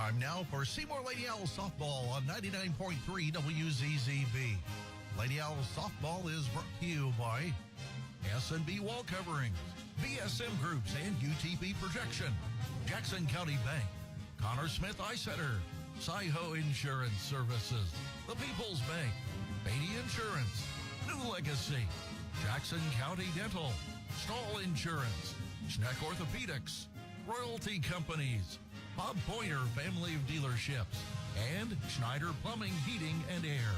Time now for Seymour Lady Owls softball on 99.3 WZZB. Lady Owls softball is brought to you by S&B Wall Coverings, VSM Groups and UTP Projection, Jackson County Bank, Connor Smith Eye Center, Sci-Ho Insurance Services, The People's Bank, Beatty Insurance, New Legacy, Jackson County Dental, Stall Insurance, Schneck Orthopedics, Royalty Companies, Bob Poyer Family of Dealerships, and Schneider Plumbing, Heating, and Air.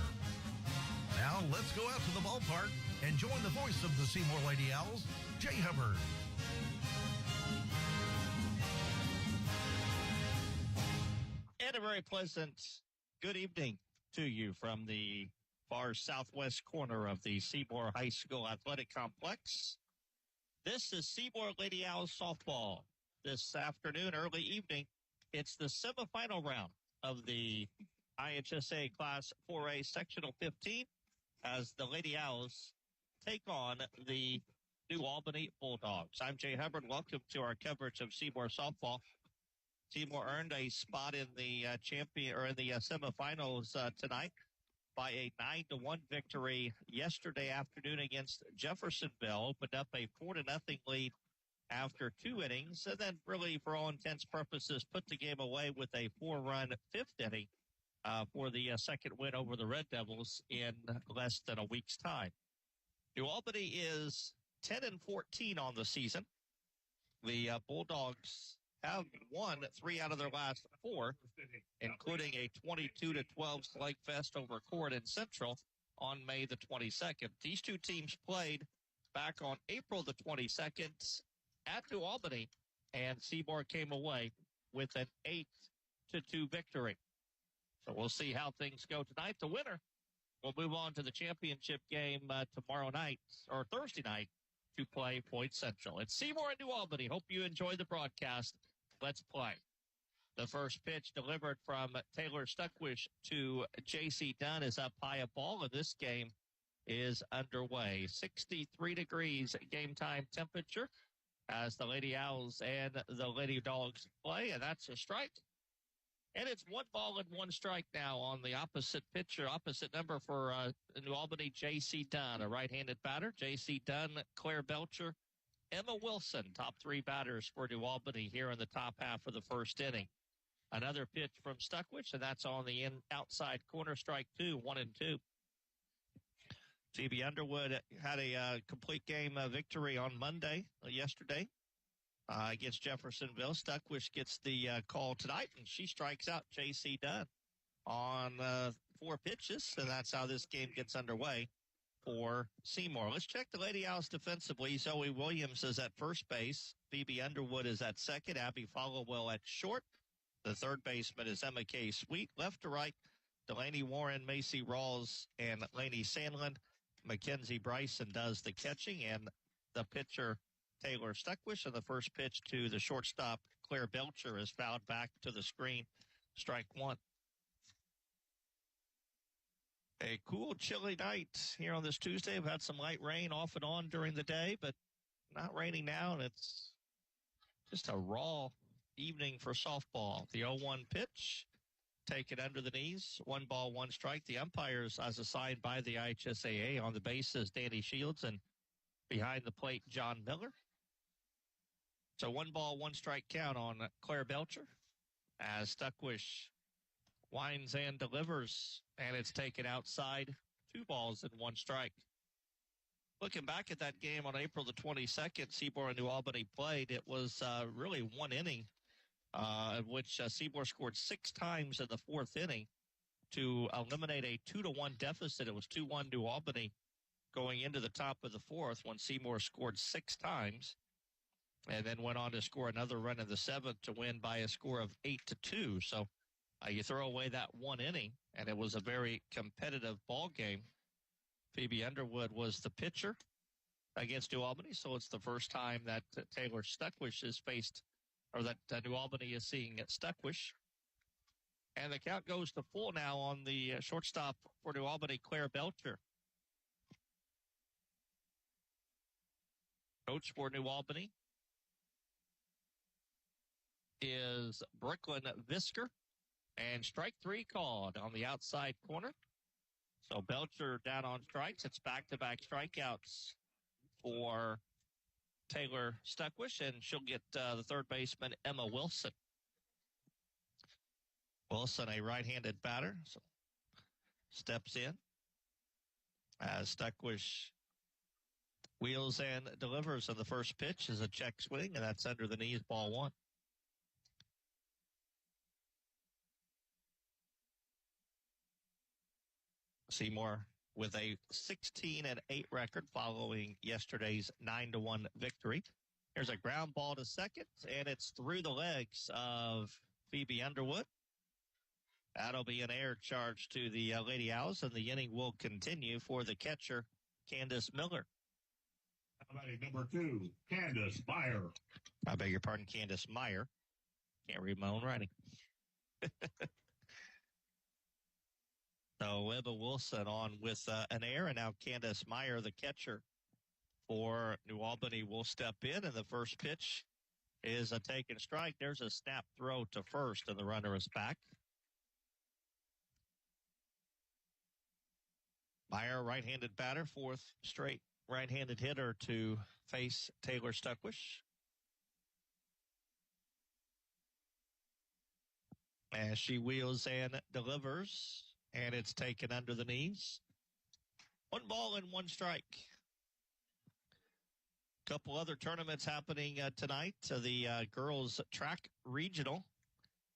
Now let's go out to the ballpark and join the voice of the Seymour Lady Owls, Jay Hubbard. And a very pleasant good evening to you from the far southwest corner of the Seymour High School Athletic Complex. This is Seymour Lady Owls softball. This afternoon, early evening, it's the semifinal round of the IHSA Class 4A Sectional 15 as the Lady Owls take on the New Albany Bulldogs. I'm Jay Hubbard. Welcome to our coverage of Seymour softball. Seymour earned a spot in the semifinals tonight by a 9-1 victory yesterday afternoon against Jeffersonville. Opened up a 4-0 lead after 2 innings, and then really, for all intents and purposes, put the game away with a 4-run 5th inning for the second win over the Red Devils in less than a week's time. New Albany is 10-14 on the season. The Bulldogs have won 3 out of their last 4, including a 22-12 slugfest over Corydon Central on May the 22nd. These two teams played back on April the 22nd at New Albany, and Seymour came away with an 8-2 victory. So we'll see how things go tonight. The winner will move on to the championship game tomorrow night, or Thursday night, to play Point Central. It's Seymour and New Albany. Hope you enjoy the broadcast. Let's play. The first pitch delivered from Taylor Stuckwish to J.C. Dunn is up high a ball, and this game is underway. 63 degrees game time temperature as the Lady Owls and the Lady Dogs play, and that's a strike. And it's 1 ball and 1 strike now on the opposite pitcher, opposite number for New Albany, J.C. Dunn, a right-handed batter. J.C. Dunn, Claire Belcher, Emma Wilson, top 3 batters for New Albany here in the top half of the first inning. Another pitch from Stuckwish, and that's on the outside corner, strike 2, 1-2. Phoebe Underwood had a complete game victory on yesterday, against Jeffersonville. Stuckwish gets the call tonight, and she strikes out J.C. Dunn on 4 pitches, and that's how this game gets underway for Seymour. Let's check the Lady Owls defensively. Zoe Williams is at first base. Phoebe Underwood is at second. Abby Followell at short. The third baseman is Emma K. Sweet. Left to right, Delaney Warren, Macy Rawls, and Lainey Sandlin. Mackenzie Bryson does the catching, and the pitcher, Taylor Stuckwish, and the first pitch to the shortstop, Claire Belcher, is fouled back to the screen. Strike 1. A cool, chilly night here on this Tuesday. We've had some light rain off and on during the day, but not raining now, and it's just a raw evening for softball. The 0-1 pitch, taken under the knees. 1 ball, 1 strike. The umpires, as assigned by the IHSAA, on the bases, Danny Shields, and behind the plate, John Miller. So 1 ball, 1 strike count on Claire Belcher as Stuckwish winds and delivers, and it's taken outside. 2 balls and 1 strike. Looking back at that game on April the 22nd, Seymour and New Albany played. It was really 1 inning, in which Seymour scored 6 times in the 4th inning to eliminate a 2-1 deficit. It was 2-1 New Albany going into the top of the 4th when Seymour scored 6 times and then went on to score another run in the 7th to win by a score of 8-2. So you throw away that 1 inning, and it was a very competitive ball game. Phoebe Underwood was the pitcher against New Albany, so it's the first time that Taylor Stuckwish is faced, or that New Albany is seeing Stuckwish. And the count goes to full now on the shortstop for New Albany, Claire Belcher. Coach for New Albany is Brooklyn Visker. And strike three called on the outside corner. So Belcher down on strikes. It's back-to-back strikeouts for Taylor Stuckwish, and she'll get the third baseman, Emma Wilson. Wilson, a right-handed batter, so steps in as Stuckwish wheels and delivers on the first pitch is a check swing, and that's under the knees, ball one. Seymour with a 16-8 record following yesterday's 9-1 victory. Here's a ground ball to second, and it's through the legs of Phoebe Underwood. That'll be an air charge to the Lady Owls, and the inning will continue for the catcher, Candace Miller. Number 2, Candace Meyer. I beg your pardon, Candace Meyer. Can't read my own writing. So Emma Wilson on with an air, and now Candace Meyer, the catcher for New Albany, will step in, and the first pitch is a taken strike. There's a snap throw to first, and the runner is back. Meyer, right-handed batter, fourth straight right-handed hitter to face Taylor Stuckwish. As she wheels and delivers, and it's taken under the knees. 1 ball and 1 strike. Couple other tournaments happening tonight. The girls track regional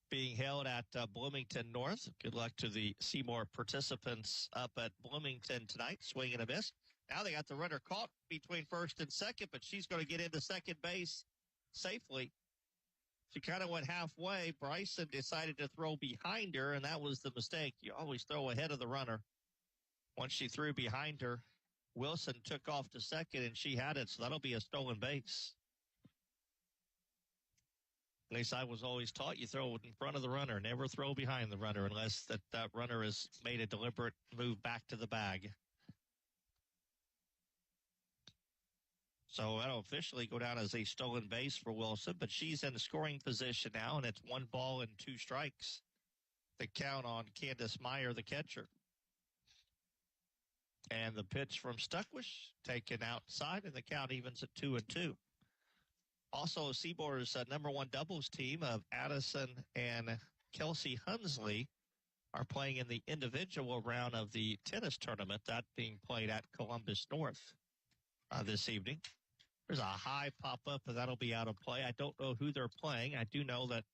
being held at Bloomington North. Good luck to the Seymour participants up at Bloomington tonight. Swing and a miss. Now they got the runner caught between first and second, but she's going to get into second base safely. She kind of went halfway. Bryson decided to throw behind her, and that was the mistake. You always throw ahead of the runner. Once she threw behind her, Wilson took off to second, and she had it, so that'll be a stolen base. At least I was always taught you throw in front of the runner, never throw behind the runner unless that runner has made a deliberate move back to the bag. So that'll officially go down as a stolen base for Wilson, but she's in scoring position now, and it's 1 ball and 2 strikes. The count on Candace Meyer, the catcher. And the pitch from Stuckwish taken outside, and the count evens at 2-2. Also, Seymour's number 1 doubles team of Addison and Kelsey Hunsley are playing in the individual round of the tennis tournament, that being played at Columbus North this evening. There's a high pop-up, and that'll be out of play. I don't know who they're playing. I do know that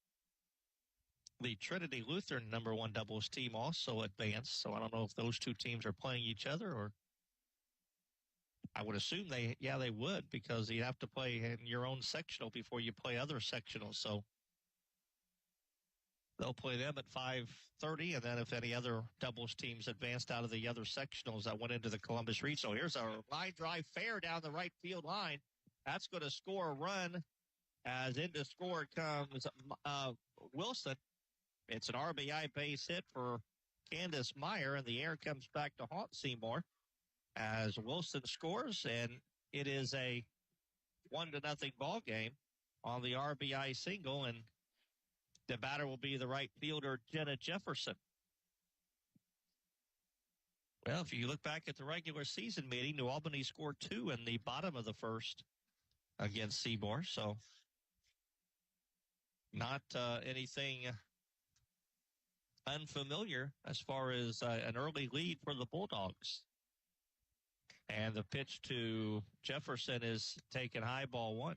the Trinity Lutheran number 1 doubles team also advanced, so I don't know if those two teams are playing each other, or I would assume they would, because you have to play in your own sectional before you play other sectionals, so they'll play them at 5:30, and then if any other doubles teams advanced out of the other sectionals that went into the Columbus Regional. Here's a line drive fair down the right field line. That's going to score a run, as into score comes Wilson. It's an RBI base hit for Candace Meyer, and the air comes back to haunt Seymour as Wilson scores, and it is a 1-0 ball game on the RBI single, and the batter will be the right fielder, Jenna Jefferson. Well, if you look back at the regular season meeting, New Albany scored 2 in the bottom of the first against Seymour, so not anything unfamiliar as far as an early lead for the Bulldogs. And the pitch to Jefferson is taken high, ball 1.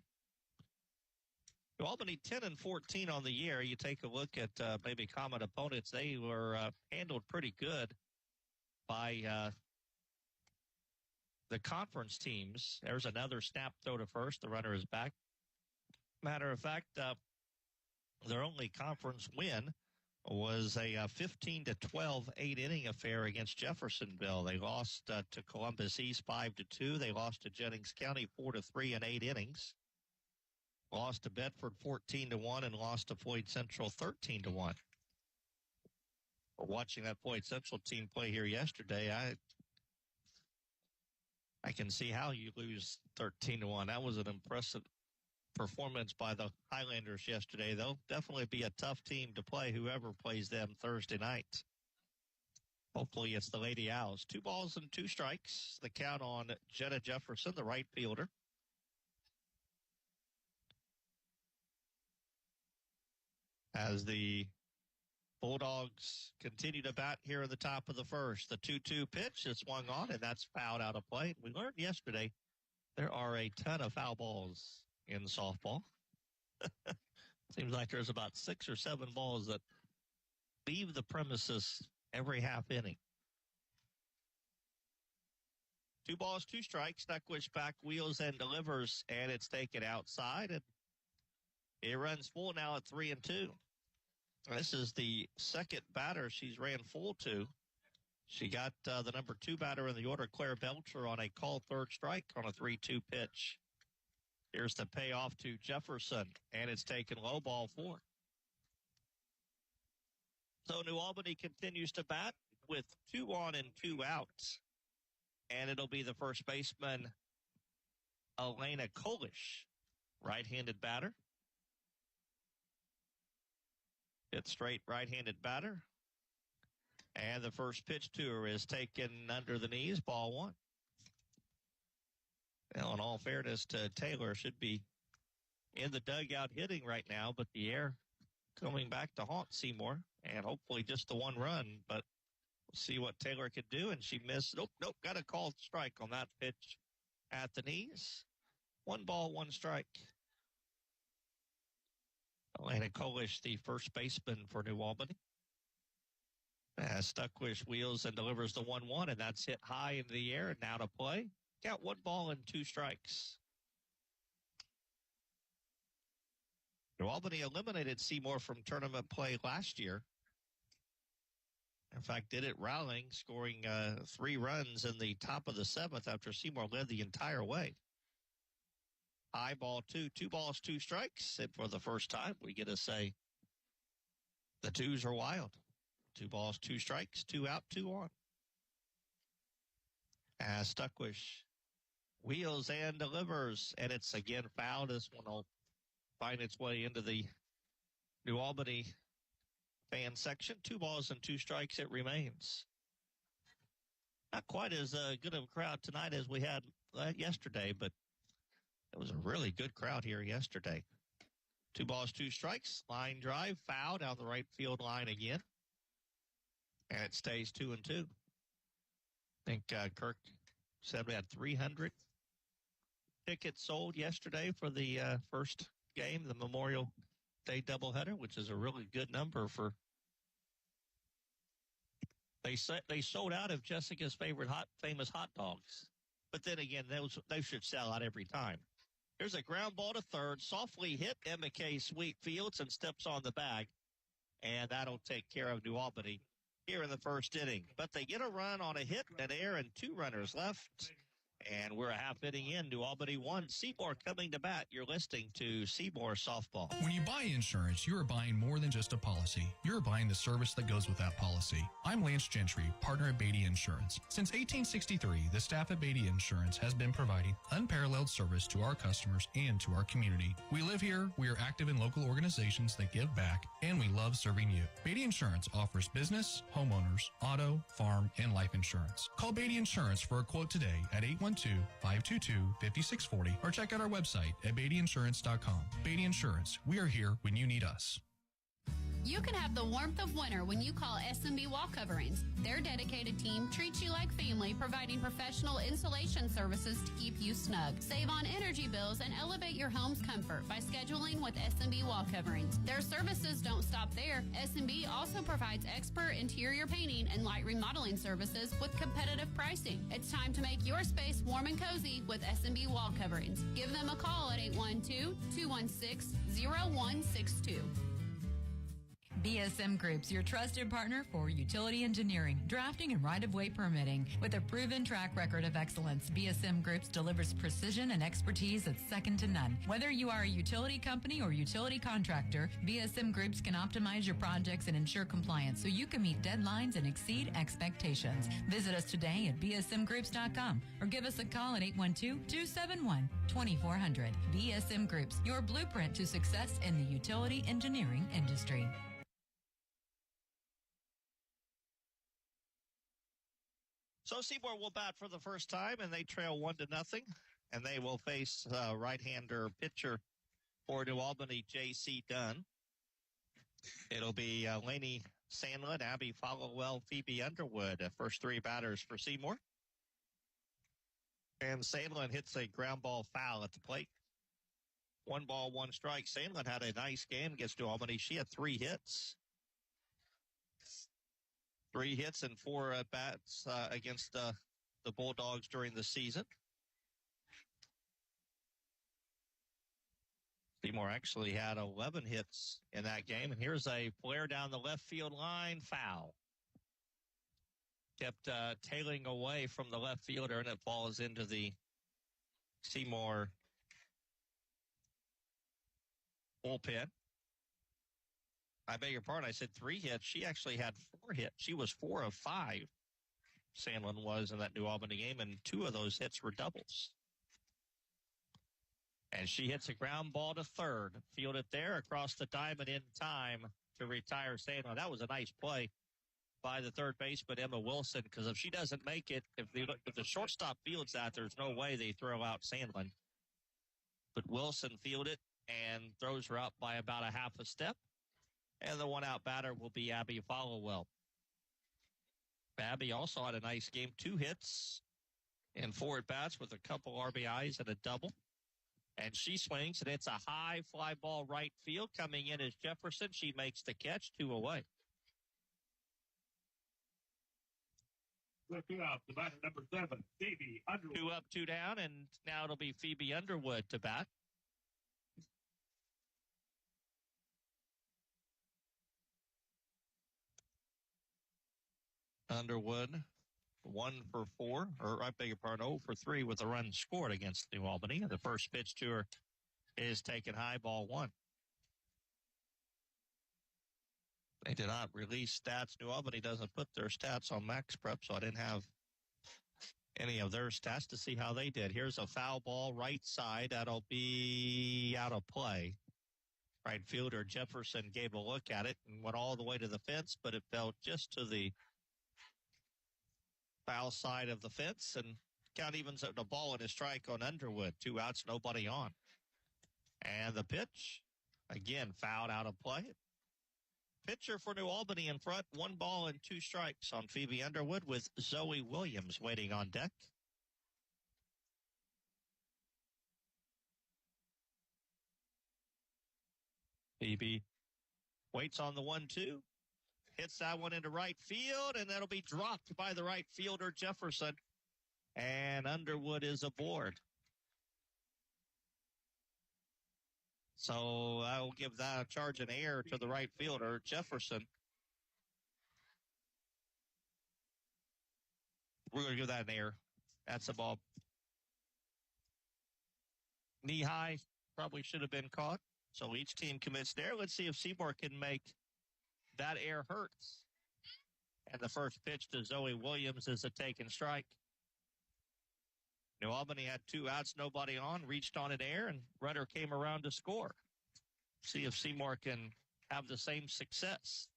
New Albany 10-14 on the year. You take a look at maybe common opponents. They were handled pretty good by the conference teams. There's another snap throw to first. The runner is back. Matter of fact, their only conference win was a 15-12 8-inning affair against Jeffersonville. They lost to Columbus East 5-2. They lost to Jennings County 4-3 in 8 innings. Lost to Bedford 14-1 and lost to Floyd Central 13-1. Watching that Floyd Central team play here yesterday, I can see how you lose 13-1. That was an impressive performance by the Highlanders yesterday. They'll definitely be a tough team to play, whoever plays them Thursday night. Hopefully it's the Lady Owls. 2 balls and 2 strikes. The count on Jenna Jefferson, the right fielder. As the Bulldogs continue to bat here at the top of the first. The 2-2 pitch is swung on, and that's fouled out of play. We learned yesterday there are a ton of foul balls in softball. Seems like there's about 6 or 7 balls that leave the premises every half inning. 2 balls, 2 strikes. Stuckwish back wheels and delivers, and it's taken outside, and it runs full now at 3-2. This is the second batter she's ran full to. She got the number 2 batter in the order, Claire Belcher, on a called third strike on a 3-2 pitch. Here's the payoff to Jefferson, and it's taken low, ball 4. So New Albany continues to bat with 2 on and 2 outs. And it'll be the first baseman, Elena Kolish, right-handed batter. Hit straight right-handed batter. And the first pitch to her is taken under the knees, ball 1. Well, in all fairness to Taylor, should be in the dugout hitting right now, but the air coming back to haunt Seymour, and hopefully just the 1 run, but we'll see what Taylor could do, and she missed. Nope, got a called strike on that pitch at the knees. 1 ball, 1 strike. Elena Kolish, the first baseman for New Albany. Stuckwish wheels and delivers the 1-1, and that's hit high into the air, and now to play. Got 1 ball and 2 strikes. New Albany eliminated Seymour from tournament play last year. In fact, did it rallying, scoring 3 runs in the top of the 7th after Seymour led the entire way. High ball 2, 2 balls, 2 strikes. And for the first time, we get to say the 2s are wild. 2 balls, 2 strikes, 2 out, 2 on. As Stuckwish wheels and delivers, and it's again fouled. This one will find its way into the New Albany fan section. 2 balls and 2 strikes, it remains. Not quite as good of a crowd tonight as we had yesterday, but it was a really good crowd here yesterday. 2 balls, 2 strikes, line drive, foul down the right field line again. And it stays 2-2. I think Kirk said we had 300 tickets sold yesterday for the first game, the Memorial Day doubleheader, which is a really good number for. They sold out of Jessica's favorite famous hot dogs, but then again, they should sell out every time. Here's a ground ball to third, softly hit McKay Sweetfields and steps on the bag, and that'll take care of New Albany here in the first inning. But they get a run on a hit and an error and 2 runners left. And we're a half inning in. New Albany 1. Seymour coming to bat. You're listening to Seymour Softball. When you buy insurance, you are buying more than just a policy. You're buying the service that goes with that policy. I'm Lance Gentry, partner at Beatty Insurance. Since 1863, the staff at Beatty Insurance has been providing unparalleled service to our customers and to our community. We live here, we are active in local organizations that give back, and we love serving you. Beatty Insurance offers business, homeowners, auto, farm, and life insurance. Call Beatty Insurance for a quote today at 812-522-5640 or check out our website at BeattyInsurance.com. Beatty Insurance, we are here when you need us. You can have the warmth of winter when you call S&B Wall Coverings. Their dedicated team treats you like family, providing professional insulation services to keep you snug. Save on energy bills and elevate your home's comfort by scheduling with S&B Wall Coverings. Their services don't stop there. S&B also provides expert interior painting and light remodeling services with competitive pricing. It's time to make your space warm and cozy with S&B Wall Coverings. Give them a call at 812-216-0162. BSM Group's your trusted partner for utility engineering, drafting, and right-of-way permitting. With a proven track record of excellence, BSM Groups delivers precision and expertise that's second to none. Whether you are a utility company or utility contractor, BSM Groups can optimize your projects and ensure compliance so you can meet deadlines and exceed expectations. Visit us today at bsmgroups.com or give us a call at 812-271-2400. BSM Groups, your blueprint to success in the utility engineering industry. So Seymour will bat for the first time, and they trail 1-0, and they will face right-hander pitcher for New Albany, J.C. Dunn. It'll be Lainey Sandlin, Abby Followell, Phoebe Underwood, first three batters for Seymour. And Sandlin hits a ground ball foul at the plate. 1 ball, 1 strike. Sandlin had a nice game against New Albany. She had 3 hits. 3 hits and 4 at-bats against the Bulldogs during the season. Seymour actually had 11 hits in that game. And here's a flare down the left field line, foul. Kept tailing away from the left fielder, and it falls into the Seymour bullpen. I beg your pardon. I said 3 hits. She actually had 4 hits. She was 4 of 5. Sandlin was in that New Albany game, and 2 of those hits were doubles. And she hits a ground ball to third. Fielded there across the diamond in time to retire Sandlin. That was a nice play by the third baseman, Emma Wilson, because if she doesn't make it, if the shortstop fields that, there's no way they throw out Sandlin. But Wilson fielded and throws her up by about a half a step. And the one-out batter will be Abby Followell. Abby also had a nice game, 2 hits and 4 at-bats with a couple RBIs and a double. And she swings, and it's a high fly ball right field. Coming in is Jefferson. She makes the catch, 2 away. Looking up, the batter number 7, Phoebe Underwood. 2 up, 2 down, and now it'll be Phoebe Underwood to bat. Underwood, 1 for 4, or I beg your pardon, 0 for 3 with a run scored against New Albany. The first pitch to her is taken high, ball 1. They did not release stats. New Albany doesn't put their stats on Max Prep, so I didn't have any of their stats to see how they did. Here's a foul ball right side. That'll be out of play. Right fielder Jefferson gave a look at it and went all the way to the fence, but it fell just to the foul side of the fence, and count evens at the ball and a strike on Underwood. 2 outs, nobody on. And the pitch, again, fouled out of play. Pitcher for New Albany in front, 1 ball and 2 strikes on Phoebe Underwood with Zoe Williams waiting on deck. Phoebe waits on the 1-2. Hits that one into right field, and that'll be dropped by the right fielder, Jefferson. And Underwood is aboard. So I will give that a charge and air to the right fielder, Jefferson. We're going to give that an air. That's a ball. Knee high, probably should have been caught. So each team commits there. Let's see if Seymour can make that air hurts. And the first pitch to Zoe Williams is a taken strike. New Albany had 2 outs, nobody on, reached on an air, and Rudder came around to score. See if Seymour can have the same success.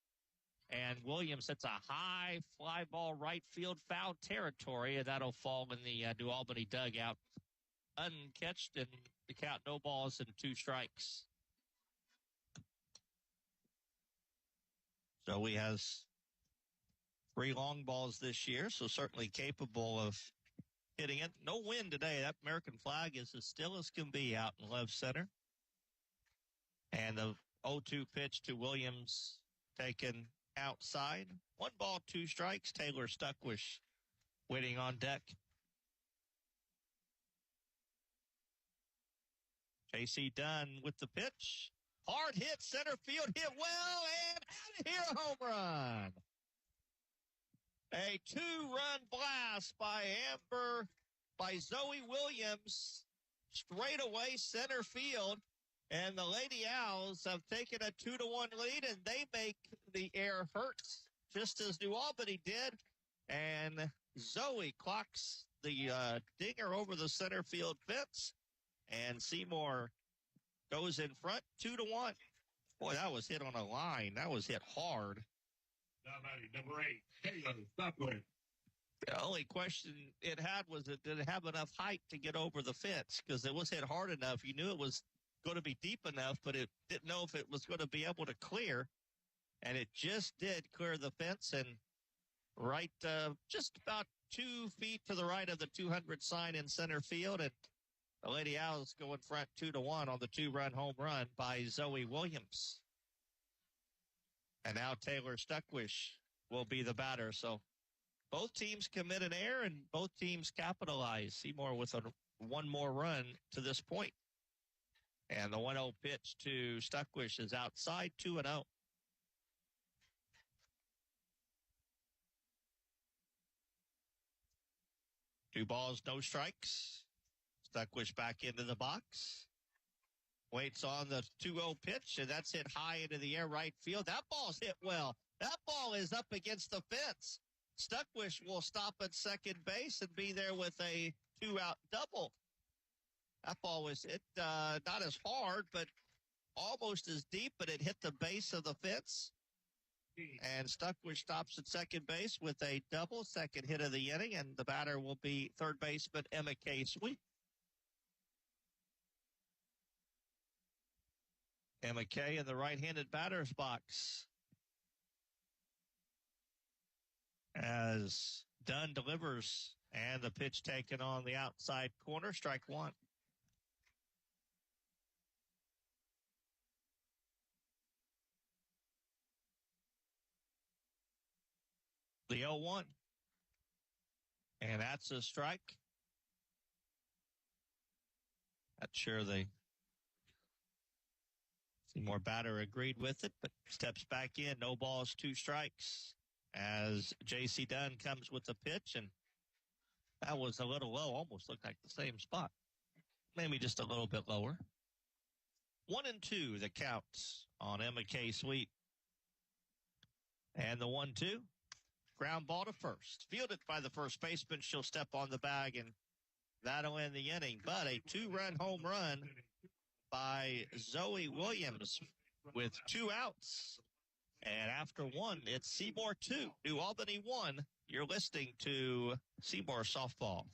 And Williams hits a high fly ball right field, foul territory, and that'll fall in the New Albany dugout. Uncatched, and the count, no balls and 2 strikes. So he has 3 long balls this year, so certainly capable of hitting it. No wind today. That American flag is as still as can be out in left center. And the 0-2 pitch to Williams taken outside. 1 ball, 2 strikes. Taylor Stuckwish waiting on deck. J.C. Dunn with the pitch. Hard hit, center field, hit well, and out of here, a home run. A 2-run blast by Zoe Williams, straight away center field. And the Lady Owls have taken a 2-1 lead, and they make the air hurt just as New Albany did. And Zoe clocks the dinger over the center field fence, and Seymour goes in front 2-1. Boy, that was hit on a line. That was hit hard. Number 8, Taylor Stockwell. The only question it had was, did it have enough height to get over the fence? Because it was hit hard enough. You knew it was going to be deep enough, but it didn't know if it was going to be able to clear. And it just did clear the fence, and right just about 2 feet to the right of the 200 sign in center field. And the Lady Owls go in front 2-1 on the 2-run home run by Zoe Williams. And now Taylor Stuckwish will be the batter. So both teams commit an error, and both teams capitalize. Seymour with one more run to this point. And the 1-0 pitch to Stuckwish is outside, 2-0. Two balls, no strikes. Stuckwish back into the box. Waits on the 2-0 pitch, and that's hit high into the air right field. That ball's hit well. That ball is up against the fence. Stuckwish will stop at second base and be there with a 2-out double. That ball was hit not as hard, but almost as deep, but it hit the base of the fence. And Stuckwish stops at second base with a double, second hit of the inning, and the batter will be third baseman Emma K. Sweet. Emma K. in the right-handed batter's box. As Dunn delivers, and the pitch taken on the outside corner, strike one. The 0-1. And that's a strike. Not sure the Seymour batter agreed with it, but steps back in. No balls, 2 strikes. As J.C. Dunn comes with the pitch, and that was a little low. Almost looked like the same spot. Maybe just a little bit lower. 1-2 the count on Emma K. Sweet. And the 1-2. Ground ball to first. Fielded by the first baseman. She'll step on the bag, and that'll end the inning. But a 2-run home run by Zoe Williams with 2 outs. And after 1, it's Seymour 2, New Albany 1. You're listening to Seymour Softball.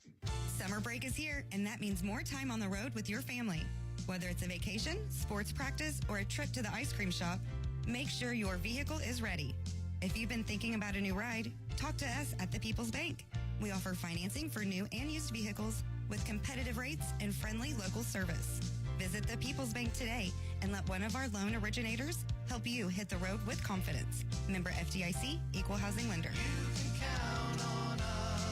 Summer break is here, and that means more time on the road with your family. Whether it's a vacation, sports practice, or a trip to the ice cream shop, make sure your vehicle is ready. If you've been thinking about a new ride, talk to us at the People's Bank. We offer financing for new and used vehicles with competitive rates and friendly local service. Visit the People's Bank today and let one of our loan originators help you hit the road with confidence. Member FDIC, Equal Housing Lender. You can count on us.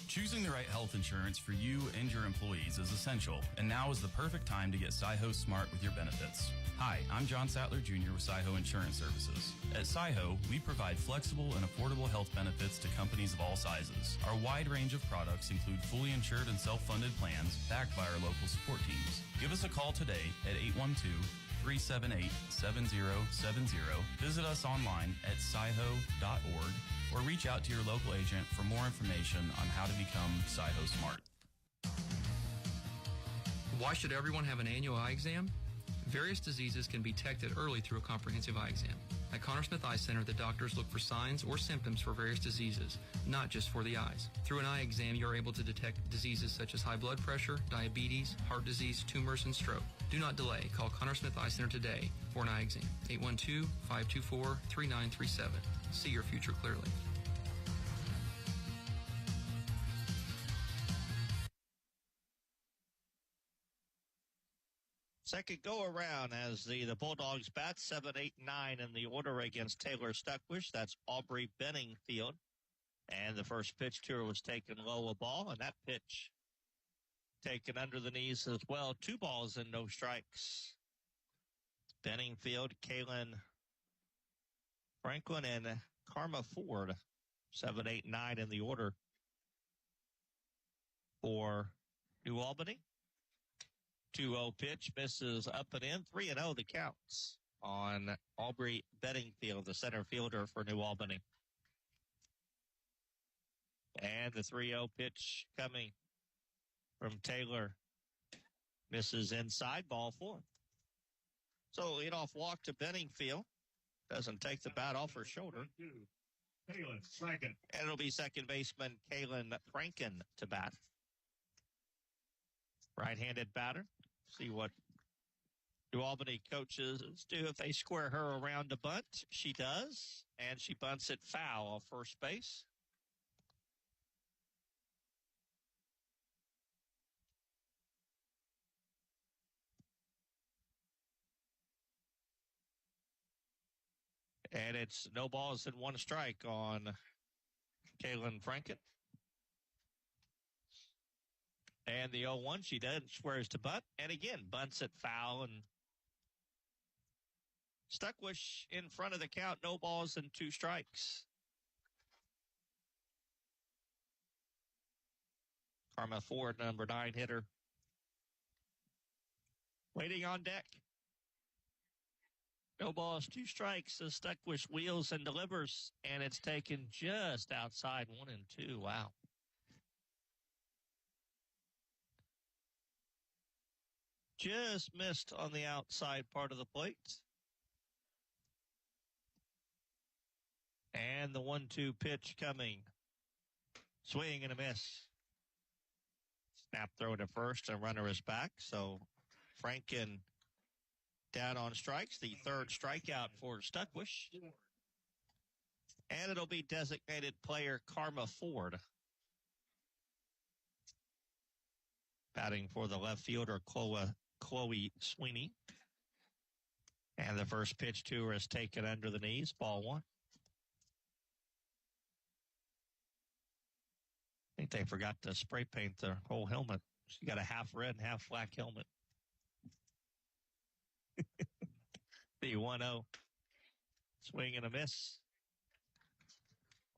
Choosing the right health insurance for you and your employees is essential, and now is the perfect time to get SciHo Smart with your benefits. Hi, I'm John Sattler Jr. with SciHo Insurance Services. At SciHo, we provide flexible and affordable health benefits to companies of all sizes. Our wide range of products include fully insured and self-funded plans backed by our local support teams. Give us a call today at 812-378-7070. Visit us online at sciho.org or reach out to your local agent for more information on how to become SciHo Smart. Why should everyone have an annual eye exam? Various diseases can be detected early through a comprehensive eye exam. At Connor Smith Eye Center, the doctors look for signs or symptoms for various diseases, not just for the eyes. Through an eye exam, you are able to detect diseases such as high blood pressure, diabetes, heart disease, tumors, and stroke. Do not delay. Call Connor Smith Eye Center today for an eye exam. 812-524-3937. See your future clearly. Second go around as the Bulldogs bat 7, 8, 9 in the order against Taylor Stuckwish. That's Aubrey Benningfield. And the first pitch to her was taken low a ball, and that pitch taken under the knees as well. 2 balls and no strikes. Benningfield, Kaylin Franklin, and Karma Ford, 7, 8, 9 in the order for New Albany. 2-0 pitch, misses up and in. 3-0 the counts on Aubrey Benningfield, the center fielder for New Albany. And the 3-0 pitch coming from Taylor. Misses inside, ball 4. So leadoff walk to Benningfield. Doesn't take the bat off her shoulder. Kaylin Franken. And it'll be second baseman Kaylin Franken to bat. Right-handed batter. See what New Albany coaches do if they square her around to bunt. She does, and she bunts it foul off first base. And it's no balls and 1 strike on Kaylin Franken. And the 0-1, she does, swears to bunt. And again, bunts it foul. And Stuckwish in front of the count, no balls and 2 strikes. Karma Ford, number 9 hitter. Waiting on deck. No balls, 2 strikes. The Stuckwish wheels and delivers, and it's taken just outside 1 and 2. Wow. Just missed on the outside part of the plate. And the 1-2 pitch coming. Swing and a miss. Snap throw to first, and runner is back. So Franken down on strikes, the 3rd strikeout for Stuckwish. And it'll be designated player Karma Ford. Batting for the left fielder, Chloe Sweeney. And the first pitch to her is taken under the knees, ball 1. I think they forgot to spray paint the whole helmet. She got a half red and half black helmet. The 1-0. Swing and a miss.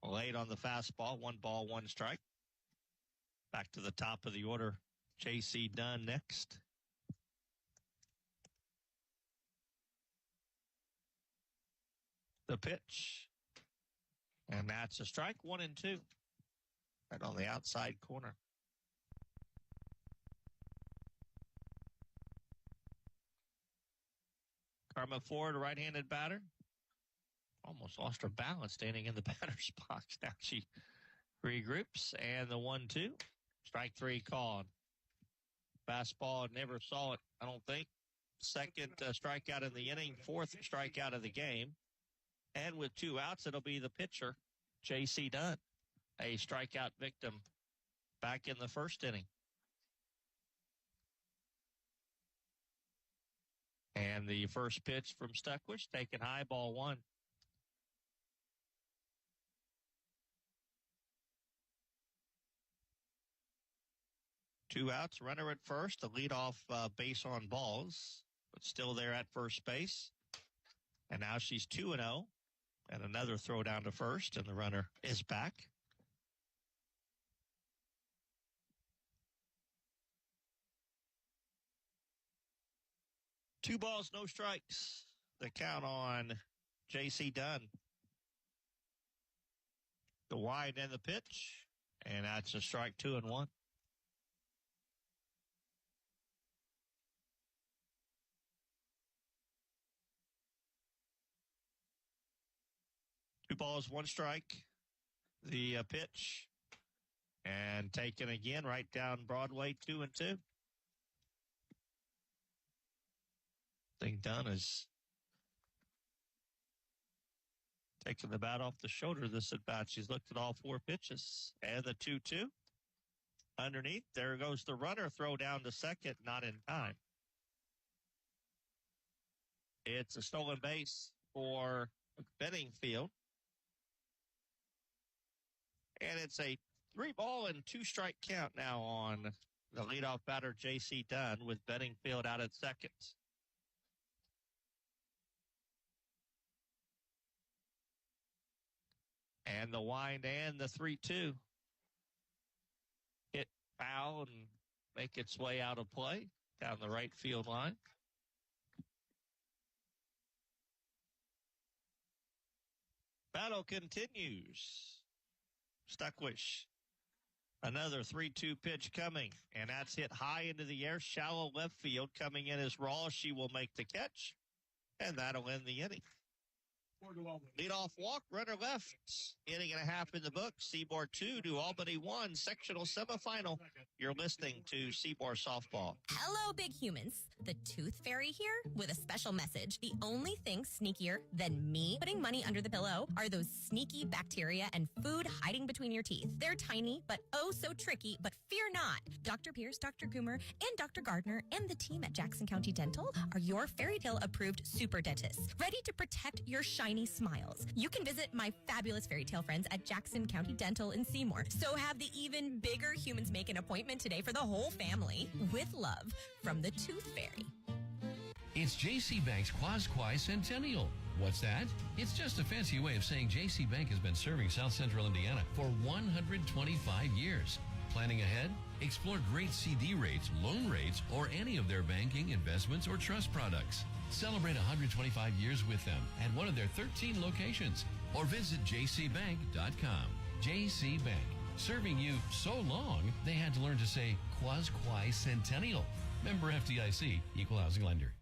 Late on the fastball. 1 ball, 1 strike. Back to the top of the order. J.C. Dunn next. The pitch. And that's a strike. 1 and 2. Right on the outside corner. Karma Ford, right-handed batter. Almost lost her balance standing in the batter's box. Now she regroups, and the 1-2. Strike 3 called. Fastball, never saw it, I don't think. Second strikeout in the inning, 4th strikeout of the game. And with 2 outs, it'll be the pitcher, J.C. Dunn, a strikeout victim back in the first inning. And the first pitch from Stuckwish, taken high, ball 1. Two outs, runner at first, the leadoff base on balls, but still there at first base. And now she's 2-0, and another throw down to first, and the runner is back. Two balls, no strikes. The count on J.C. Dunn. The wide and the pitch, and that's a strike, 2-1. Two balls, 1 strike. The pitch, and taken again right down Broadway, 2-2. I think Dunn is taking the bat off the shoulder this at bat. She's looked at all 4 pitches. And the 2-2. Underneath, there goes the runner. Throw down to second, not in time. It's a stolen base for Benningfield. And it's a 3 ball and 2 strike count now on The leadoff batter, J.C. Dunn, with Benningfield out at second. And the wind and the 3-2. Hit foul and make its way out of play down the right field line. Battle continues. Stuckwish. Another 3-2 pitch coming, and that's hit high into the air, shallow left field. Coming in is Rawls. She will make the catch, and that'll end the inning. Leadoff walk, runner left. Inning and a half in the book. Seymour 2 to Albany 1, sectional semifinal. You're listening to Seymour Softball. Hello, big humans. The Tooth Fairy here with a special message. The only thing sneakier than me putting money under the pillow are those sneaky bacteria and food hiding between your teeth. They're tiny, but oh so tricky, but fear not. Dr. Pierce, Dr. Coomer, and Dr. Gardner and the team at Jackson County Dental are your fairy tale approved super dentists, ready to protect your shiny smiles. You can visit my fabulous fairy tale friends at Jackson County Dental in Seymour. So have the even bigger humans make an appointment today for the whole family. With love from the Tooth Fairy. It's J.C. Bank's Quasquai Centennial. What's that? It's just a fancy way of saying J.C. Bank has been serving South Central Indiana for 125 years. Planning ahead? Explore great CD rates, loan rates, or any of their banking, investments, or trust products. Celebrate 125 years with them at one of their 13 locations or visit jcbank.com. J.C. Bank, serving you so long, they had to learn to say Quasquai Centennial. Member FDIC, Equal Housing Lender.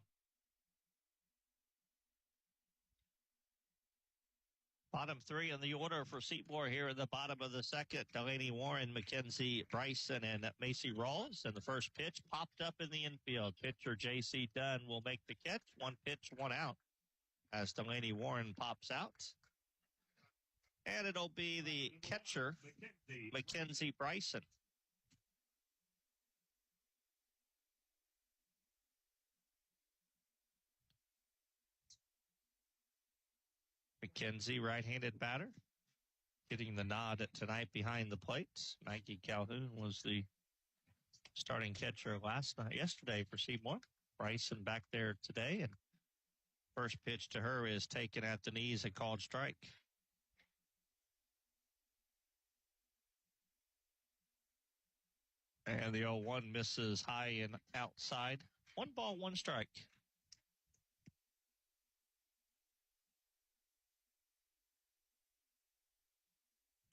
Bottom three in the order for Seymour here in the bottom of the second. Delaney Warren, Mackenzie Bryson, and Macy Rawls. And the first pitch popped up in the infield. Pitcher J.C. Dunn will make the catch. One pitch, one out as Delaney Warren pops out. And it'll be the catcher, Mackenzie Bryson. McKenzie, right-handed batter, getting the nod tonight behind the plate. Maggie Calhoun was the starting catcher yesterday for Seymour. Bryson back there today, and first pitch to her is taken at the knees, a called strike. And the 0-1 misses high and outside. 1 ball, 1 strike.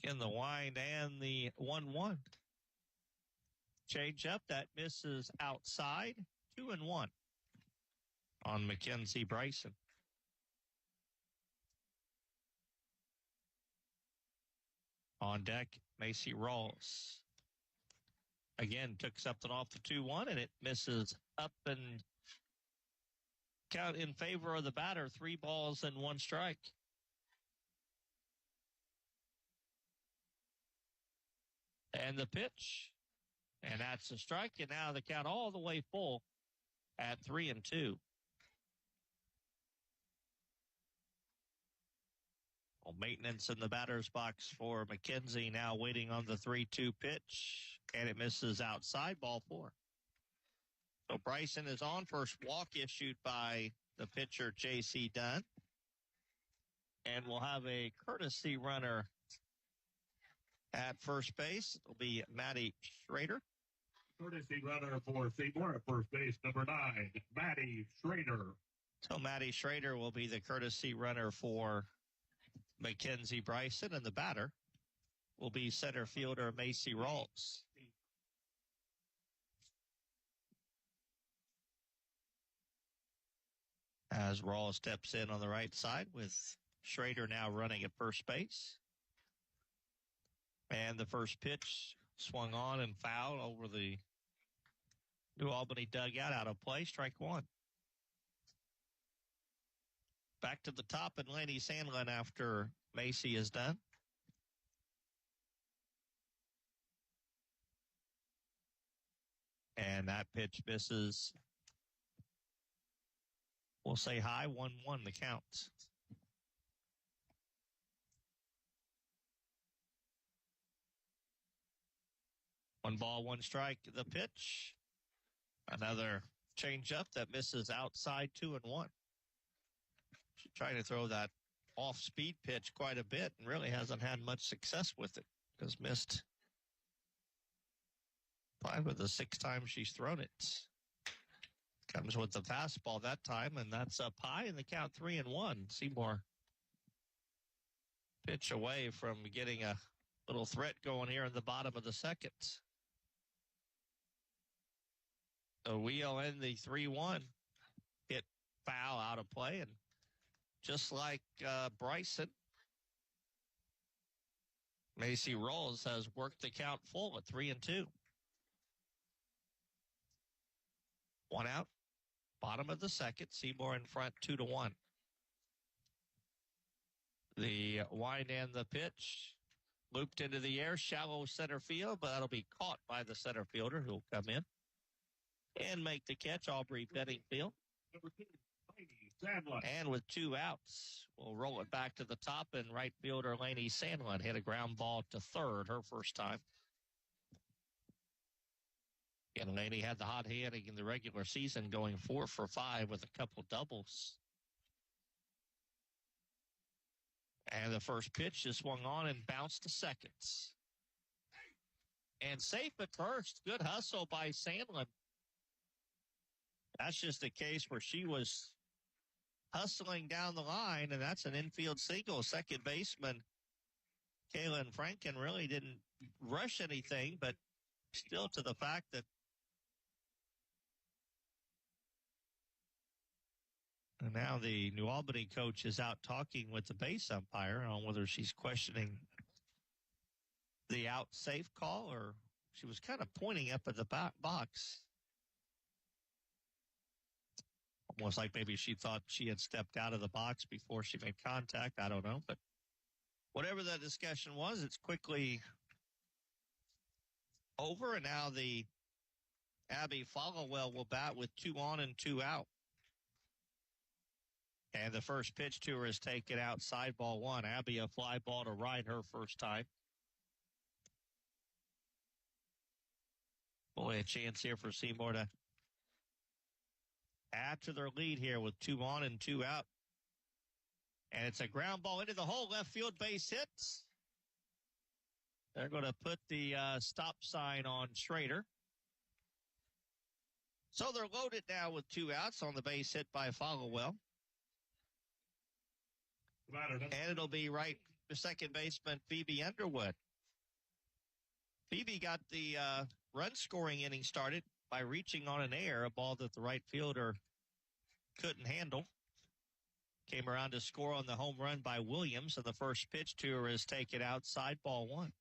In the wind and the 1-1. Change up, that misses outside. 2-1 on Mackenzie Bryson. On deck, Macy Rawls. Again, took something off the 2-1, and it misses up and count in favor of the batter. 3 balls and 1 strike. And the pitch, and that's a strike, and now the count all the way full at 3-2. Well, maintenance in the batter's box for McKenzie, now waiting on the 3-2 pitch, and it misses outside, ball 4. So Bryson is on. First walk issued by the pitcher, J.C. Dunn. And we'll have a courtesy runner at first base. It'll be Maddie Schrader. Courtesy runner for Seymour at first base, number 9, Maddie Schrader. So Maddie Schrader will be the courtesy runner for Mackenzie Bryson, and the batter will be center fielder Macy Rawls. As Rawls steps in on the right side with Schrader now running at first base. And the first pitch swung on and fouled over the New Albany dugout, out of play, strike 1. Back to the top and Laney Sandlin after Macy is done. And that pitch misses. We'll say high, 1-1 the count. 1 ball, 1 strike, the pitch. Another changeup that misses outside 2-1. She's trying to throw that off-speed pitch quite a bit and really hasn't had much success with it because missed 5 of the 6 times she's thrown it. Comes with the fastball that time, and that's up high in the count 3-1. Seymour pitch away from getting a little threat going here in the bottom of the second. So we'll end the 3-1. Hit foul out of play, and just like Bryson, Macy Rolls has worked the count full at 3-2. 1 out, bottom of the second. Seymour in front 2-1. The wind and the pitch looped into the air, shallow center field, but that'll be caught by the center fielder who'll come in and make the catch. Aubrey Bedingfield. Number 2, Lainey Sandlin. And with 2 outs, we'll roll it back to the top, and right fielder Lainey Sandlin hit a ground ball to third her first time. And Lainey had the hot hand in the regular season, going 4 for 5 with a couple doubles. And the first pitch just swung on and bounced to second. And safe at first. Good hustle by Sandlin. That's just a case where she was hustling down the line, and that's an infield single. Second baseman Kaylin Franken really didn't rush anything, but still to the fact that and now the New Albany coach is out talking with the base umpire on whether she's questioning the out safe call, or she was kind of pointing up at the box. Almost like maybe she thought she had stepped out of the box before she made contact. I don't know. But whatever that discussion was, it's quickly over. And now the Abby Followell will bat with 2 on and 2 out. And the first pitch to her is taken outside, ball 1. Abby, a fly ball to right her first time. Boy, a chance here for Seymour to add to their lead here with 2 on and 2 out. And it's a ground ball into the hole, left field base hits. They're going to put the stop sign on Schrader. So they're loaded now with 2 outs on the base hit by Followell. And it'll be right to second baseman Phoebe Underwood. Phoebe got the run scoring inning started by reaching on an air, a ball that the right fielder couldn't handle. Came around to score on the home run by Williams, and the first pitch to her is taken outside, ball 1.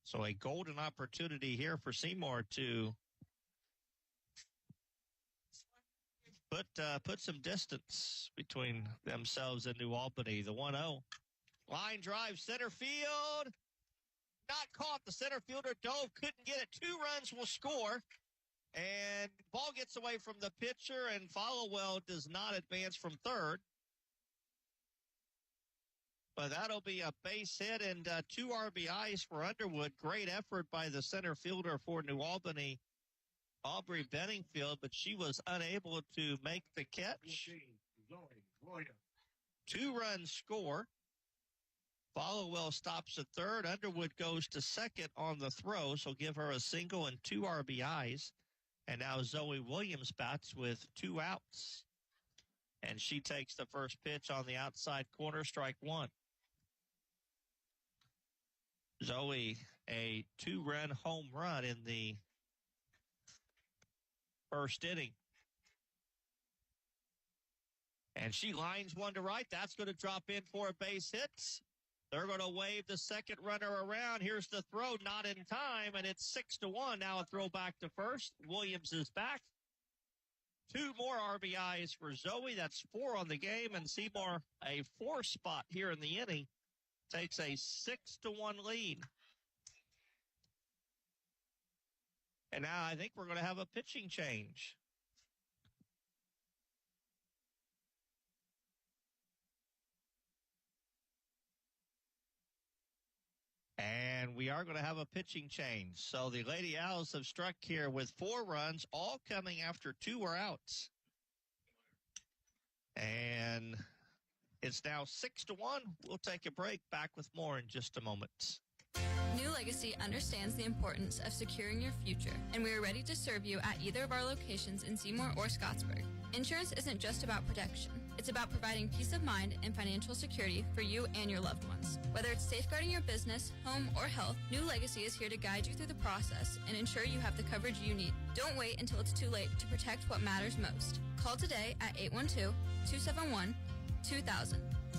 So a golden opportunity here for Seymour to put some distance between themselves and New Albany. The 1-0. Line drive, center field. Not caught. The center fielder dove, couldn't get it. 2 runs will score. And ball gets away from the pitcher, and Followell does not advance from third. But that'll be a base hit and 2 RBIs for Underwood. Great effort by the center fielder for New Albany, Aubrey Bedingfield, but she was unable to make the catch. 2-run score. Followell stops at third. Underwood goes to second on the throw, so give her a single and 2 RBIs. And now Zoe Williams bats with 2 outs. And she takes the first pitch on the outside corner, strike 1. Zoe, a 2-run home run in the first inning. And she lines one to right. That's going to drop in for a base hit. They're going to wave the second runner around. Here's the throw, not in time, and it's 6-1. Now a throw back to first. Williams is back. 2 more RBIs for Zoe. That's 4 on the game, and Seymour, a 4 spot here in the inning, takes a 6-1 lead. And now I think we're going to have a pitching change. And And we are going to have a pitching change. So the Lady Owls have struck here with 4 runs, all coming after 2 were outs. And it's now 6-1. We'll take a break. Back with more in just a moment. New Legacy understands the importance of securing your future, and we are ready to serve you at either of our locations in Seymour or Scottsburg. Insurance isn't just about protection. It's about providing peace of mind and financial security for you and your loved ones. Whether it's safeguarding your business, home, or health, New Legacy is here to guide you through the process and ensure you have the coverage you need. Don't wait until it's too late to protect what matters most. Call today at 812-271-2000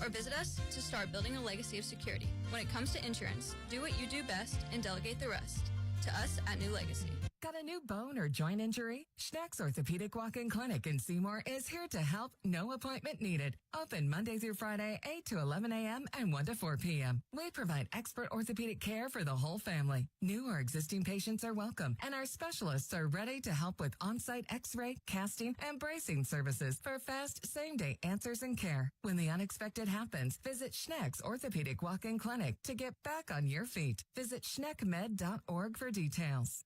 or visit us to start building a legacy of security. When it comes to insurance, do what you do best and delegate the rest. To us at New Legacy. Got a new bone or joint injury? Schneck's Orthopedic Walk-In Clinic in Seymour is here to help. No appointment needed. Open Monday through Friday, 8 to 11 a.m. and 1 to 4 p.m. We provide expert orthopedic care for the whole family. New or existing patients are welcome, and our specialists are ready to help with on-site x-ray, casting, and bracing services for fast, same-day answers and care. When the unexpected happens, visit Schneck's Orthopedic Walk-In Clinic to get back on your feet. Visit schneckmed.org for details.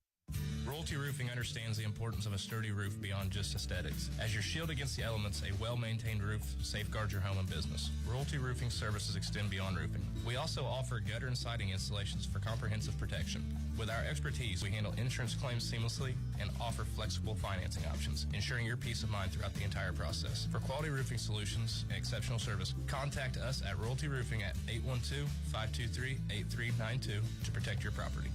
Royalty Roofing understands the importance of a sturdy roof beyond just aesthetics. As your shield against the elements, a well-maintained roof safeguards your home and business. Royalty Roofing services extend beyond roofing. We also offer gutter and siding installations for comprehensive protection. With our expertise, we handle insurance claims seamlessly and offer flexible financing options, ensuring your peace of mind throughout the entire process. For quality roofing solutions and exceptional service, contact us at Royalty Roofing at 812-523-8392 to protect your property.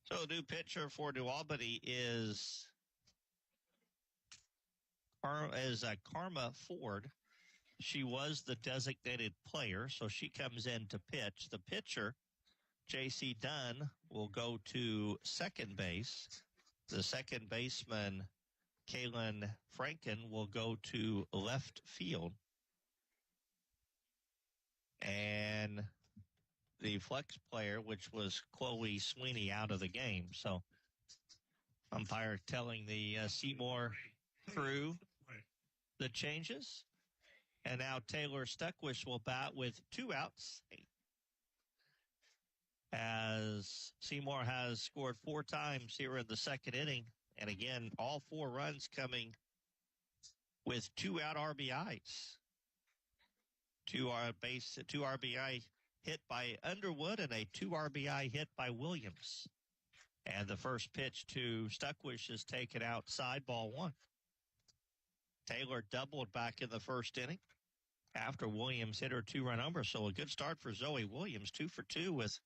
So, new pitcher for New Albany is Karma Ford. She was the designated player, so she comes in to pitch. The pitcher, J.C. Dunn, will go to second base. The second baseman, Kaylin Franken, will go to left field. And the flex player, which was Chloe Sweeney, out of the game. So umpire telling the Seymour crew the changes. And now Taylor Stuckwish will bat with 2 outs, as Seymour has scored 4 times here in the second inning. And again, all 4 runs coming with 2 out RBIs. 2 RBI hit by Underwood and a 2 RBI hit by Williams. And the first pitch to Stuckwish is taken outside, ball 1. Taylor doubled back in the first inning after Williams hit her 2-run homer. So a good start for Zoe Williams, 2 for 2 with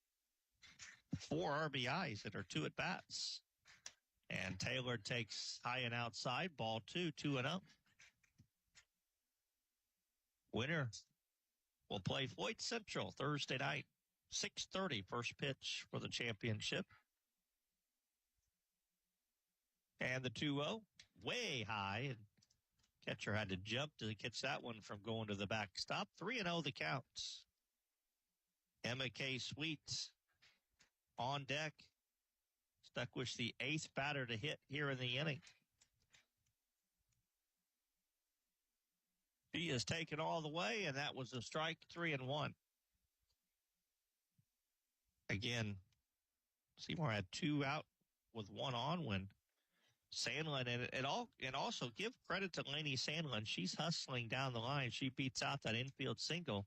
4 RBIs in her 2 at-bats. And Taylor takes high and outside, ball 2, 2-0. Winner will play Floyd Central Thursday night, 6:30, first pitch for the championship. And the 2-0, way high, and catcher had to jump to catch that one from going to the backstop. 3-0 the counts. Emma K. Sweet on deck. Stuckwish, the 8th batter to hit here in the inning. He is taken all the way, and that was a strike, 3-1. Again, Seymour had 2 out with 1 on when Sandlin, and also give credit to Lainey Sandlin. She's hustling down the line. She beats out that infield single.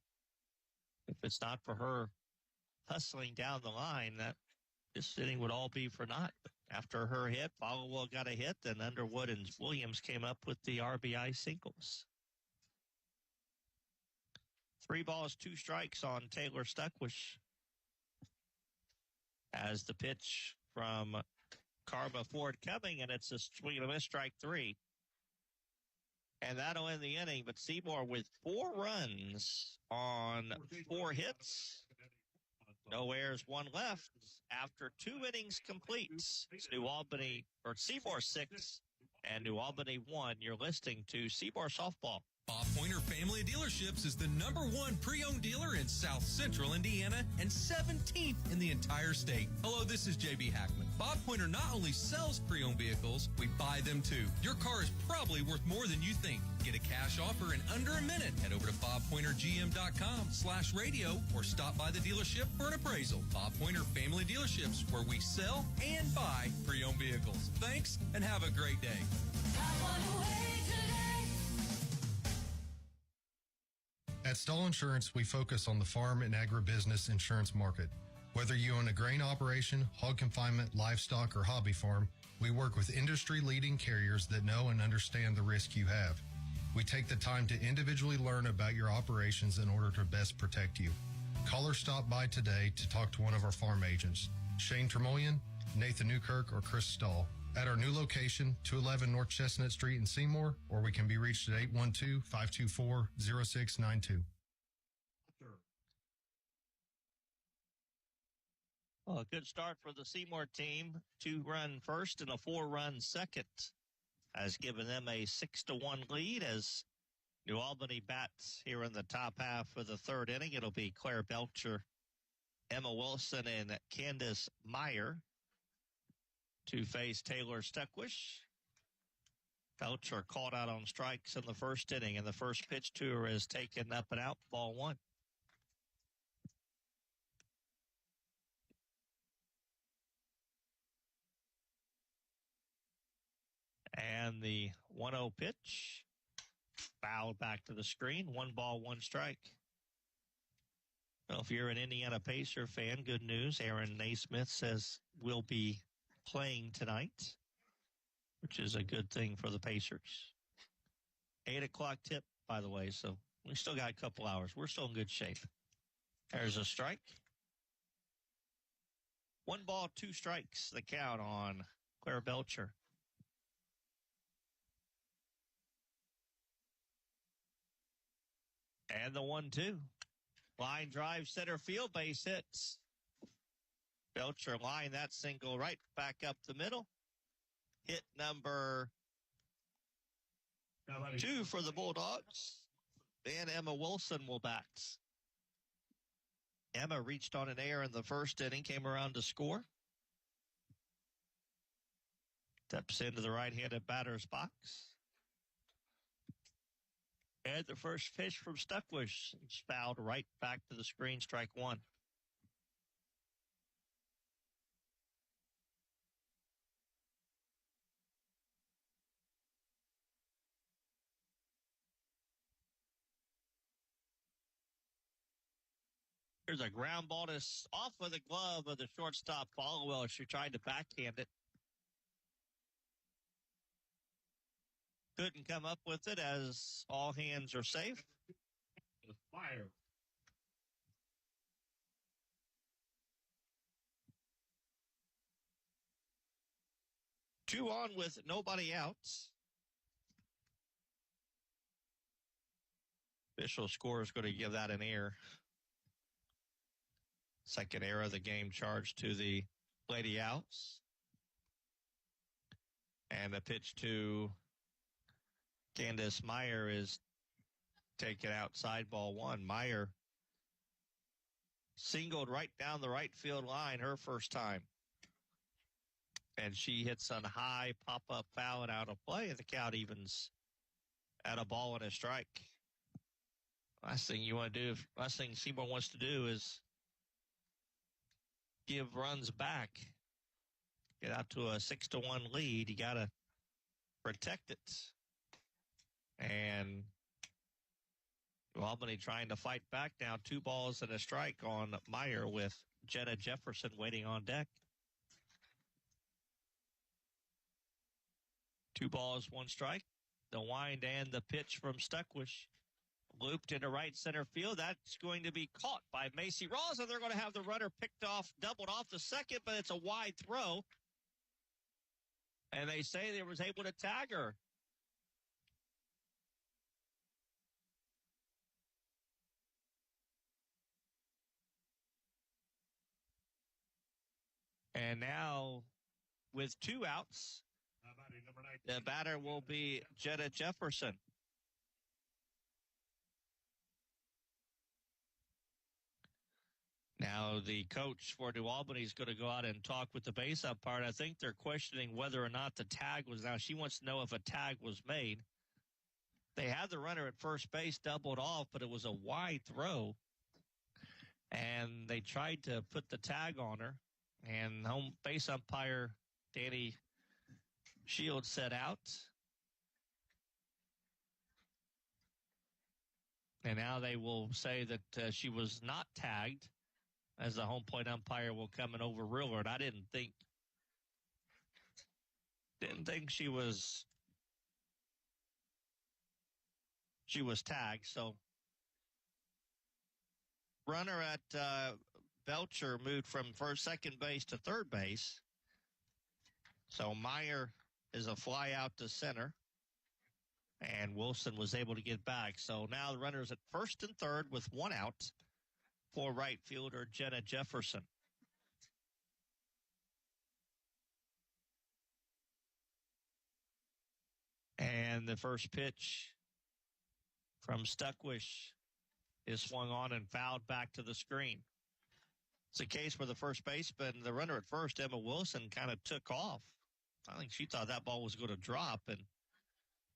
If it's not for her hustling down the line, that this inning would all be for naught. After her hit, Followell got a hit, and Underwood and Williams came up with the RBI singles. 3 balls, 2 strikes on Taylor Stuckwish. As the pitch from Karma Ford coming, and it's a swing and a miss, strike 3. And that'll end the inning. But Seymour with 4 runs on 4 hits. No errors, 1 left. After 2 innings complete, it's New Albany, or Seymour 6 and New Albany 1. You're listening to Seymour Softball. Bob Pointer Family Dealerships is the #1 pre-owned dealer in South Central Indiana and 17th in the entire state. Hello, this is JB Hackman. Bob Pointer not only sells pre-owned vehicles, we buy them too. Your car is probably worth more than you think. Get a cash offer in under a minute. Head over to bobpointergm.com/radio or stop by the dealership for an appraisal. Bob Pointer Family Dealerships, where we sell and buy pre-owned vehicles. Thanks and have a great day. At Stahl Insurance, we focus on the farm and agribusiness insurance market. Whether you own a grain operation, hog confinement, livestock, or hobby farm, we work with industry-leading carriers that know and understand the risk you have. We take the time to individually learn about your operations in order to best protect you. Call or stop by today to talk to one of our farm agents, Shane Tremoyan, Nathan Newkirk, or Chris Stahl, at our new location, 211 North Chestnut Street in Seymour, or we can be reached at 812-524-0692. Well, a good start for the Seymour team. 2-run first and a 4-run second has given them a 6-1 lead as New Albany bats here in the top half of the third inning. It'll be Claire Belcher, Emma Wilson, and Candace Meyer to face Taylor Stuckwish. Belcher called out on strikes in the first inning, and the first pitch to her is taken up and out, ball 1. And the 1-0 pitch fouled back to the screen. 1 ball, 1 strike. Well, if you're an Indiana Pacer fan, good news. Aaron Naismith says we'll be playing tonight, which is a good thing for the Pacers. 8 o'clock tip, by the way, so we still got a couple hours. We're still in good shape. There's a strike. 1 ball, 2 strikes, the count on Claire Belcher. And the 1-2. Line drive, center field, base hits. Belcher lined that single right back up the middle. Hit number 2 for the Bulldogs. And Emma Wilson will bat. Emma reached on an error in the first inning, came around to score. Steps into the right-handed batter's box. And the first pitch from Stuckwish is fouled right back to the screen, strike 1. There's a ground ball that's off of the glove of the shortstop Followell. She tried to backhand it. Couldn't come up with it as all hands are safe. Fire. Two on with nobody out. Official score is going to give that an error. Second error of the game charged to the Lady Outs. And the pitch to Candace Meyer is taken outside, ball 1. Meyer singled right down the right field line her first time. And she hits on high, pop-up foul and out of play, and the count evens at a ball and a strike. Last thing Seymour wants to do is give runs back. Get out to a 6-1 lead. You got to protect it. And Albany trying to fight back now. 2 balls and a strike on Meyer with Jenna Jefferson waiting on deck. 2 balls, 1 strike. The wind and the pitch from Stuckwish. Looped into right center field. That's going to be caught by Macy Rawls, and they're going to have the runner picked off, doubled off the second, but it's a wide throw. And they say they was able to tag her. And now, with 2 outs, The batter will be Jenna Jefferson. Now, the coach for New Albany is going to go out and talk with the base umpire. I think they're questioning whether or not the tag was. Now, she wants to know if a tag was made. They had the runner at first base doubled off, but it was a wide throw. And they tried to put the tag on her. And home base umpire Danny Shields said out. And now they will say that she was not tagged, as the home plate umpire will come and overrule her. And I didn't think she was tagged. So runner at Belcher moved from second base to third base. So Meyer is a fly out to center, and Wilson was able to get back. So now the runner's at first and third with one out for right fielder Jenna Jefferson. And the first pitch from Stuckwish is swung on and fouled back to the screen. It's a case where the first baseman, the runner at first, Emma Wilson, kind of took off. I think she thought that ball was going to drop, and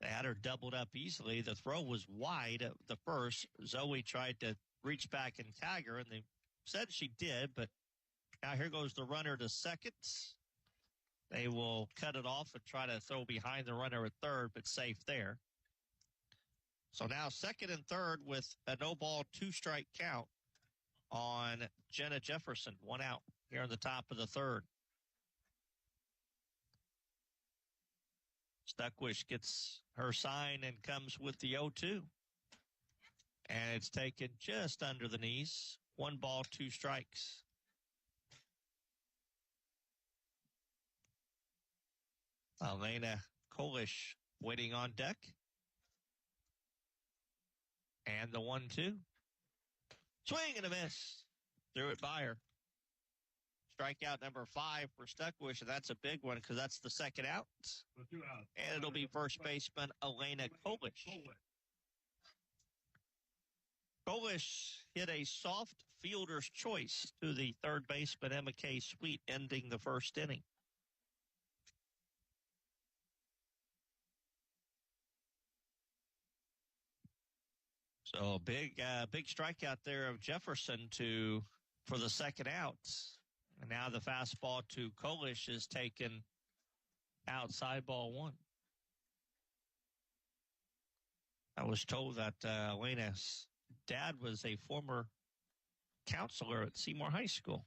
they had her doubled up easily. The throw was wide at the first. Zoe tried to reach back and tag her, and they said she did, but now here goes the runner to second. They will cut it off and try to throw behind the runner at third, but safe there. So now second and third with a no-ball, two-strike count on Jenna Jefferson. One out here in the top of the third. Stuckwish gets her sign and comes with the 0-2. And it's taken just under the knees. 1 ball, 2 strikes. Elena Kolish waiting on deck. And the 1-2. Swing and a miss. Threw it by her. Strikeout number 5 for Stuckwish, and that's a big one because that's the second out. And it'll be first baseman Elena Kolish. Kolish hit a soft fielder's choice to the third baseman Emma K. Sweet, ending the first inning. So big strikeout there of Jefferson for the second out. And now the fastball to Kolish is taken outside ball 1. I was told that Elena's dad was a former counselor at Seymour High School.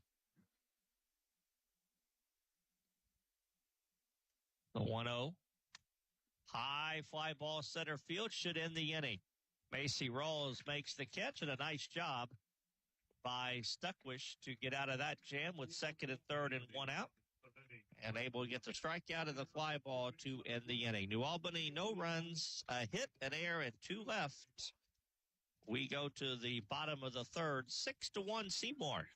The 1-0. High fly ball center field should end the inning. Macy Rawls makes the catch, and a nice job by Stuckwish to get out of that jam with second and third and 1 out, and able to get the strikeout and the fly ball to end the inning. New Albany, no runs, a hit, an error, and 2 left. We go to the bottom of the third, 6-1 Seymour.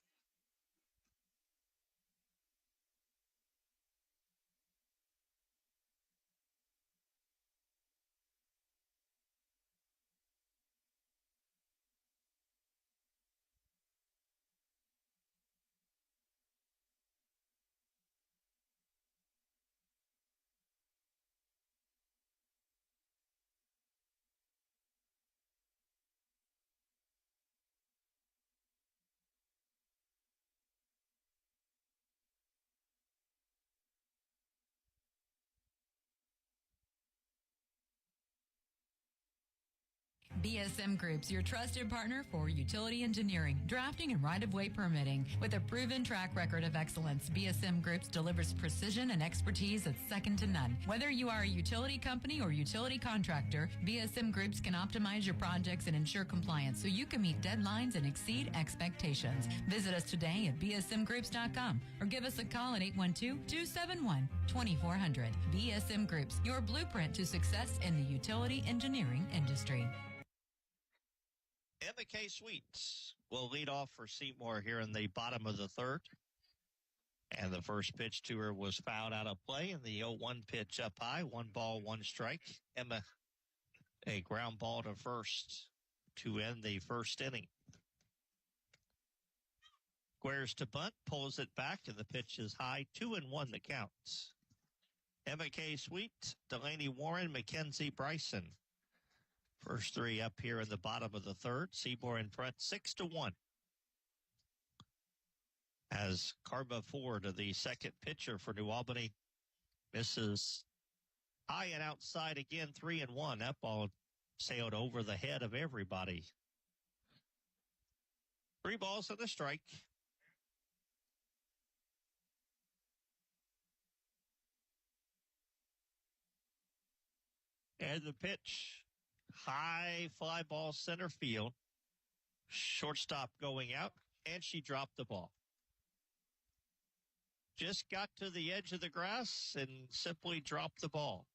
BSM Group's your trusted partner for utility engineering, drafting, and right-of-way permitting. With a proven track record of excellence, BSM Groups delivers precision and expertise that's second to none. Whether you are a utility company or utility contractor, BSM Groups can optimize your projects and ensure compliance so you can meet deadlines and exceed expectations. Visit us today at bsmgroups.com or give us a call at 812-271-2400. BSM Groups, your blueprint to success in the utility engineering industry. Emma K. Sweet will lead off for Seymour here in the bottom of the third. And the first pitch to her was fouled out of play, and the 0-1 pitch up high, 1 ball, 1 strike. Emma, a ground ball to first to end the first inning. Squares to bunt, pulls it back, and the pitch is high, 2-1 the counts. Emma K. Sweet, Delaney Warren, Mackenzie Bryson. First three up here in the bottom of the third. Seymour in front, 6-1. As Karma Ford, the second pitcher for New Albany, misses high and outside again, 3-1. That ball sailed over the head of everybody. 3 balls and a strike. And the pitch, high fly ball center field. Shortstop going out, and she dropped the ball. Just got to the edge of the grass and simply dropped the ball.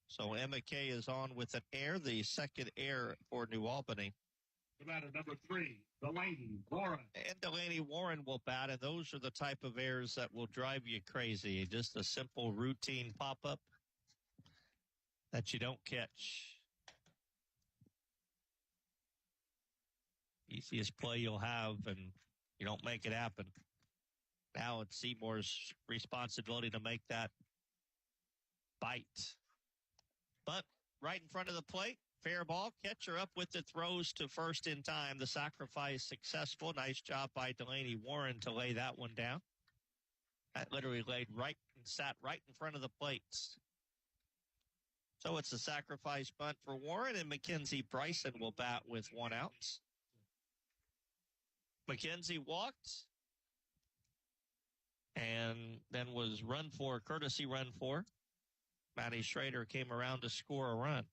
So Emma Kay is on with an error, the second error for New Albany. The batter, number 3, Delaney Warren. And Delaney Warren will bat, and those are the type of errors that will drive you crazy. Just a simple routine pop-up that you don't catch. Easiest play you'll have, and you don't make it happen. Now it's Seymour's responsibility to make that bite. But right in front of the plate, fair ball. Catcher up with the throws to first in time. The sacrifice successful. Nice job by Delaney Warren to lay that one down. That literally laid right and sat right in front of the plates. So it's a sacrifice bunt for Warren, and Mackenzie Bryson will bat with 1 out. Mackenzie walked and then was run for, courtesy run for. Maddie Schrader came around to score a run.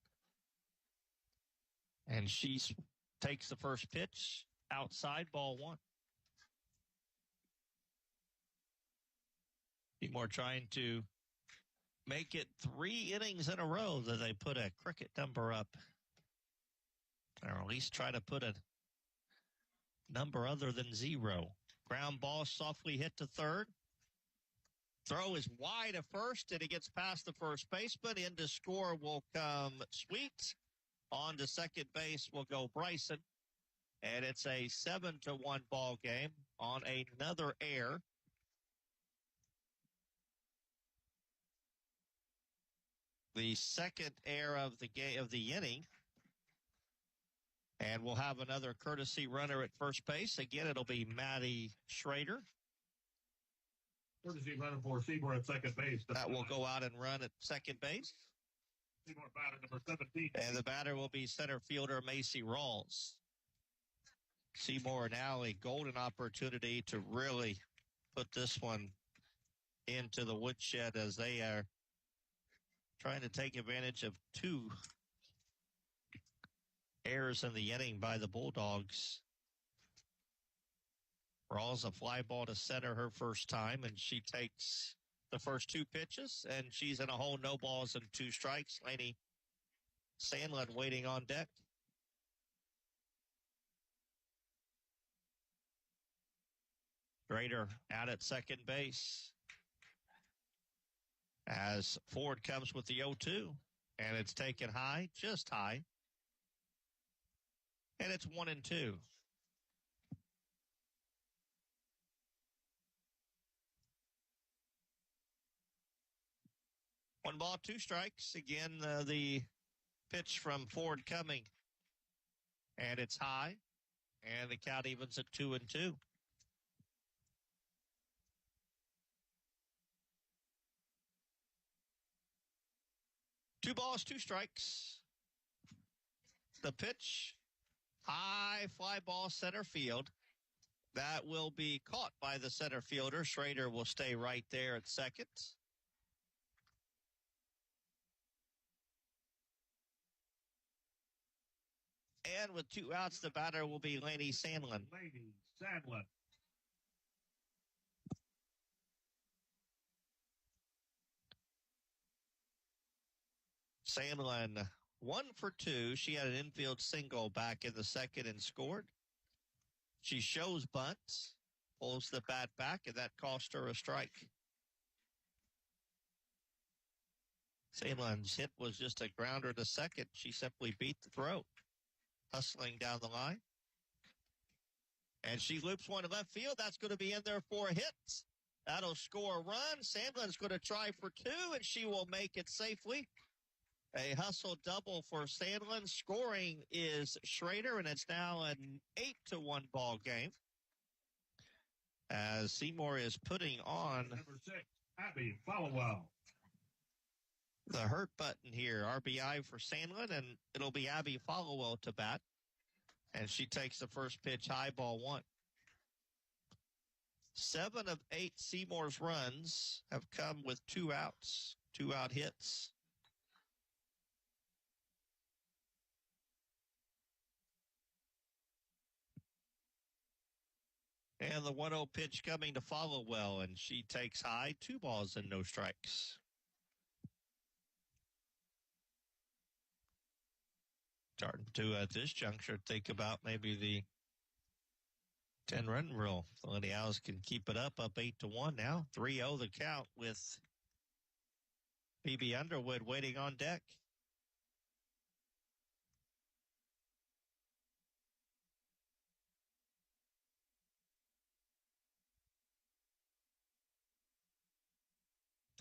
And she takes the first pitch outside, ball 1. Seymour trying to make it 3 innings in a row that they put a cricket number up. Or at least try to put a number other than 0. Ground ball softly hit to third. Throw is wide at first, and it gets past the first baseman. In to score will come Sweet. On to second base will go Bryson. And it's a 7-1 ball game on another error. The second error of the game of the inning. And we'll have another courtesy runner at first base. Again, it'll be Maddie Schrader. Courtesy runner for Seymour at second base. That will go out and run at second base. Seymour batter number 17. And the batter will be center fielder Macy Rawls. Seymour now a golden opportunity to really put this one into the woodshed as they are trying to take advantage of 2 errors in the inning by the Bulldogs. Rawls a fly ball to center her first time, and she takes the first 2 pitches, and she's in a hole, no balls and 2 strikes. Lainey Sandlin waiting on deck. Schrader out at second base as Ford comes with the 0-2, and it's taken high, just high, and it's 1-2. One ball, 2 strikes. Again, the pitch from Ford coming. And it's high. And the count evens at 2-2. Two balls, 2 strikes. The pitch, high fly ball center field. That will be caught by the center fielder. Schrader will stay right there at second. And with 2 outs, the batter will be Lainey Sandlin. Lainey Sandlin. Sandlin 1 for 2. She had an infield single back in the second and scored. She shows bunts, pulls the bat back, and that cost her a strike. Salen's hit was just a grounder to second. She simply beat the throw, hustling down the line. And she loops one to left field. That's going to be in there for a hit. That'll score a run. Sandlin's going to try for two, and she will make it safely. A hustle double for Sandlin. Scoring is Schrader, and it's now an 8-1 ball game. As Seymour is putting on number 6, Abby Followell. The hurt button here. RBI for Sandlin, and it'll be Abby Followell to bat. And she takes the first pitch high, ball one. 7 of 8 Seymour's runs have come with 2 outs, 2-out hits. And the 1-0 pitch coming to Followell, and she takes high, 2 balls and no strikes. Starting to, at this juncture, think about maybe the 10-run rule. The Lady Owls can keep it up 8-1 now. 3-0 the count with Phoebe Underwood waiting on deck.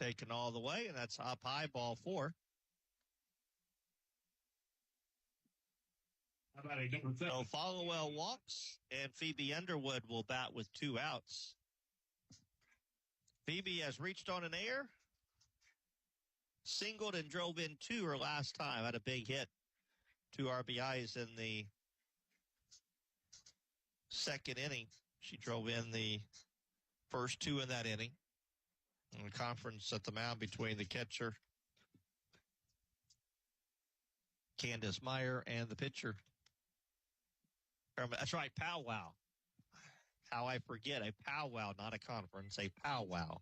Taken all the way, and that's up high, ball 4. How about a number 7? So Followell walks, and Phoebe Underwood will bat with 2 outs. Phoebe has reached on an air, singled and drove in 2 her last time. Had a big hit. 2 RBIs in the second inning. She drove in the first 2 in that inning. In the conference at the mound between the catcher, Candace Meyer, and the pitcher. That's right, powwow. How I forget, a powwow, not a conference, a powwow.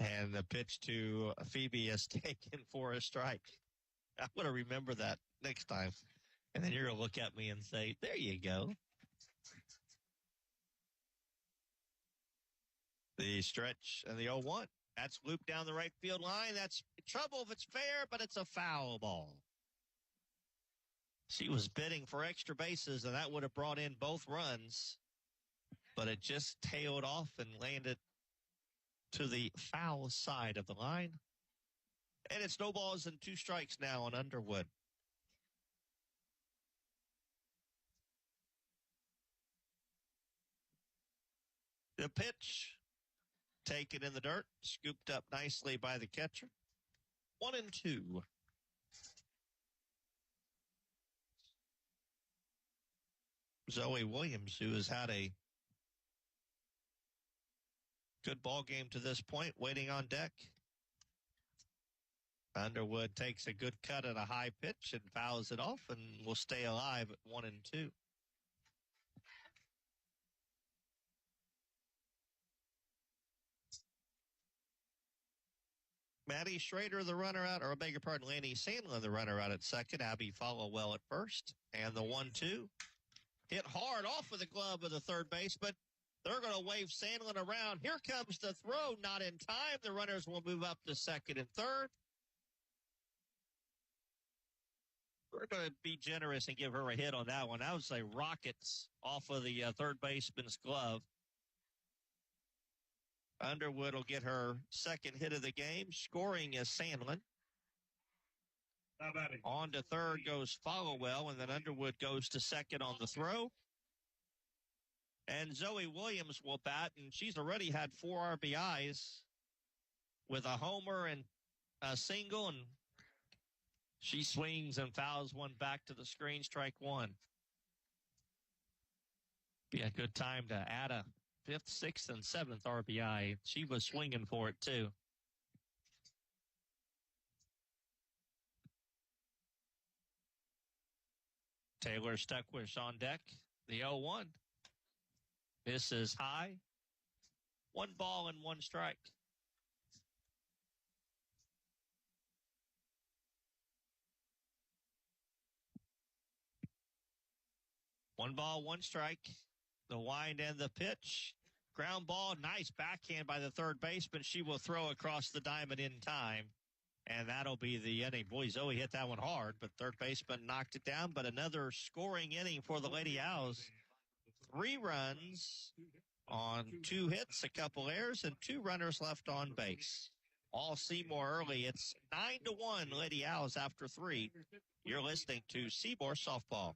And the pitch to Phoebe is taken for a strike. I'm going to remember that next time. And then you're going to look at me and say, there you go. The stretch and the 0-1. That's looped down the right field line. That's trouble if it's fair, but it's a foul ball. She was bidding for extra bases, and that would have brought in both runs, but it just tailed off and landed to the foul side of the line. And it's no balls and 2 strikes now on Underwood. The pitch taken in the dirt, scooped up nicely by the catcher. 1-2. Zoe Williams, who has had a good ball game to this point, waiting on deck. Underwood takes a good cut at a high pitch and fouls it off and will stay alive at 1-2. Maddie Schrader, the runner out, or I beg your pardon, Lanny Sandlin, the runner out at second. Abby Followell at first. And the 1-2. Hit hard off of the glove of the third base, but they're going to wave Sandlin around. Here comes the throw, not in time. The runners will move up to second and third. We're going to be generous and give her a hit on that one. I would say rockets off of the third baseman's glove. Underwood will get her second hit of the game. Scoring is Sandlin. On to third goes Followell, and then Underwood goes to second on the throw. And Zoe Williams will bat, and she's already had 4 RBIs with a homer and a single, and she swings and fouls one back to the screen, strike 1. Be a good time to add a 5th, 6th, and 7th RBI. She was swinging for it, too. Taylor Stuckwish on deck. The 0-1. This is high. 1 ball and 1 strike. One ball, 1 strike. The wind and the pitch. Ground ball, nice backhand by the third baseman. She will throw across the diamond in time, and that'll be the inning. Boy, Zoe hit that one hard, but third baseman knocked it down. But another scoring inning for the Lady Owls. 3 runs on 2 hits, a couple errors, and 2 runners left on base. All Seymour early. It's 9-1 Lady Owls after 3. You're listening to Seymour Softball.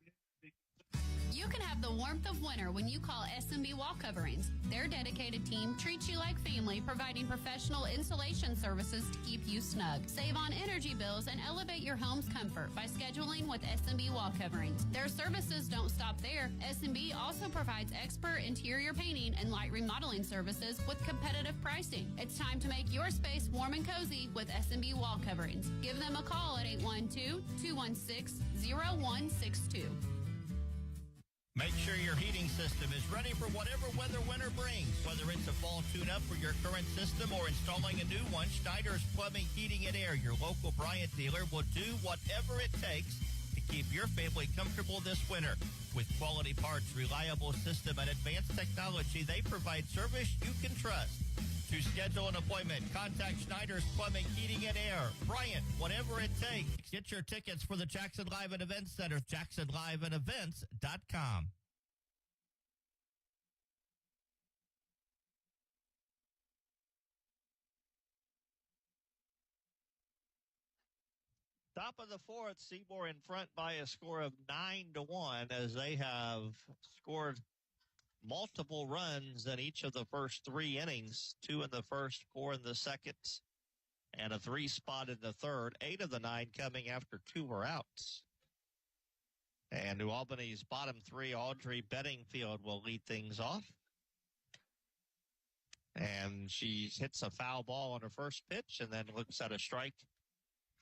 You can have the warmth of winter when you call S&B Wall Coverings. Their dedicated team treats you like family, providing professional insulation services to keep you snug. Save on energy bills and elevate your home's comfort by scheduling with S&B Wall Coverings. Their services don't stop there. S&B also provides expert interior painting and light remodeling services with competitive pricing. It's time to make your space warm and cozy with S&B Wall Coverings. Give them a call at 812-216-0162. Make sure your heating system is ready for whatever weather winter brings. Whether it's a fall tune-up for your current system or installing a new one, Schneider's Plumbing, Heating, and Air, your local Bryant dealer, will do whatever it takes to keep your family comfortable this winter. With quality parts, reliable system, and advanced technology, they provide service you can trust. To schedule an appointment, contact Schneider's Plumbing, Heating, and Air. Bryant, whatever it takes. Get your tickets for the Jackson Live and Events Center, jacksonliveandevents.com. Top of the 4th, Seymour in front by a score of 9-1 as they have scored multiple runs in each of the first 3 innings, 2 in the first, 4 in the second, and a 3 spot in the third. 8 of the 9 coming after 2 were outs. And New Albany's bottom 3, Audrey Bedingfield, will lead things off. And she hits a foul ball on her first pitch and then looks at a strike.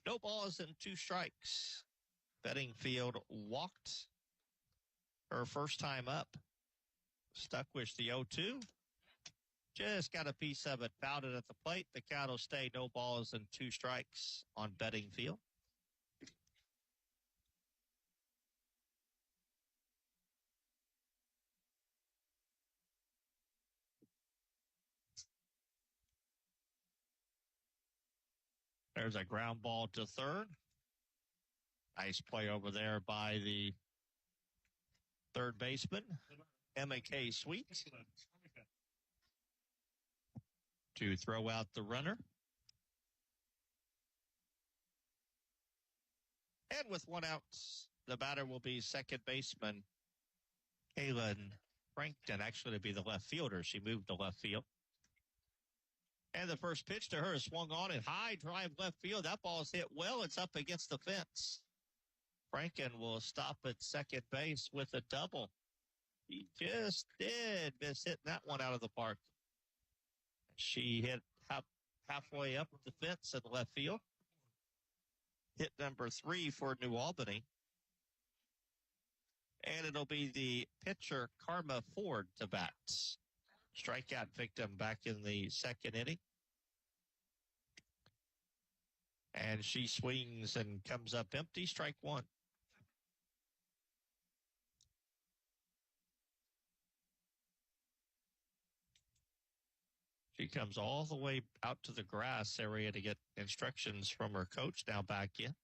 No balls and 2 strikes. Bedingfield walked her first time up. Stuck with the 0-2. Just got a piece of it. Fouled it at the plate. The count will stay no balls and 2 strikes on Bedingfield. There's a ground ball to third. Nice play over there by the third baseman, Emma K. Sweet, to throw out the runner. And with 1 out, the batter will be second baseman, Kaylin Frankton. Actually, to be the left fielder. She moved to left field. And the first pitch to her is swung on and high drive left field. That ball's hit well. It's up against the fence. Franken will stop at second base with a double. He just did miss hitting that one out of the park. She hit halfway up the fence in left field. Hit number 3 for New Albany. And it'll be the pitcher, Karma Ford, to bat. Strikeout victim back in the second inning. And she swings and comes up empty. Strike 1. She comes all the way out to the grass area to get instructions from her coach. Now back in.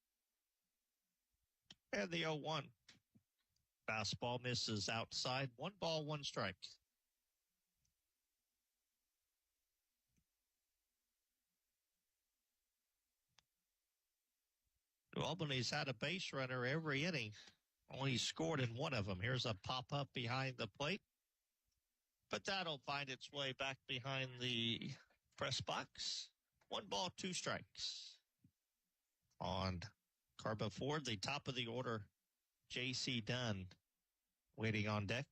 And the 0-1. Fastball misses outside. 1 ball, 1 strike. New Albany's had a base runner every inning. Only scored in 1 of them. Here's a pop-up behind the plate. But that'll find its way back behind the press box. 1 ball, 2 strikes. On Karma Ford, the top of the order, J.C. Dunn, waiting on deck.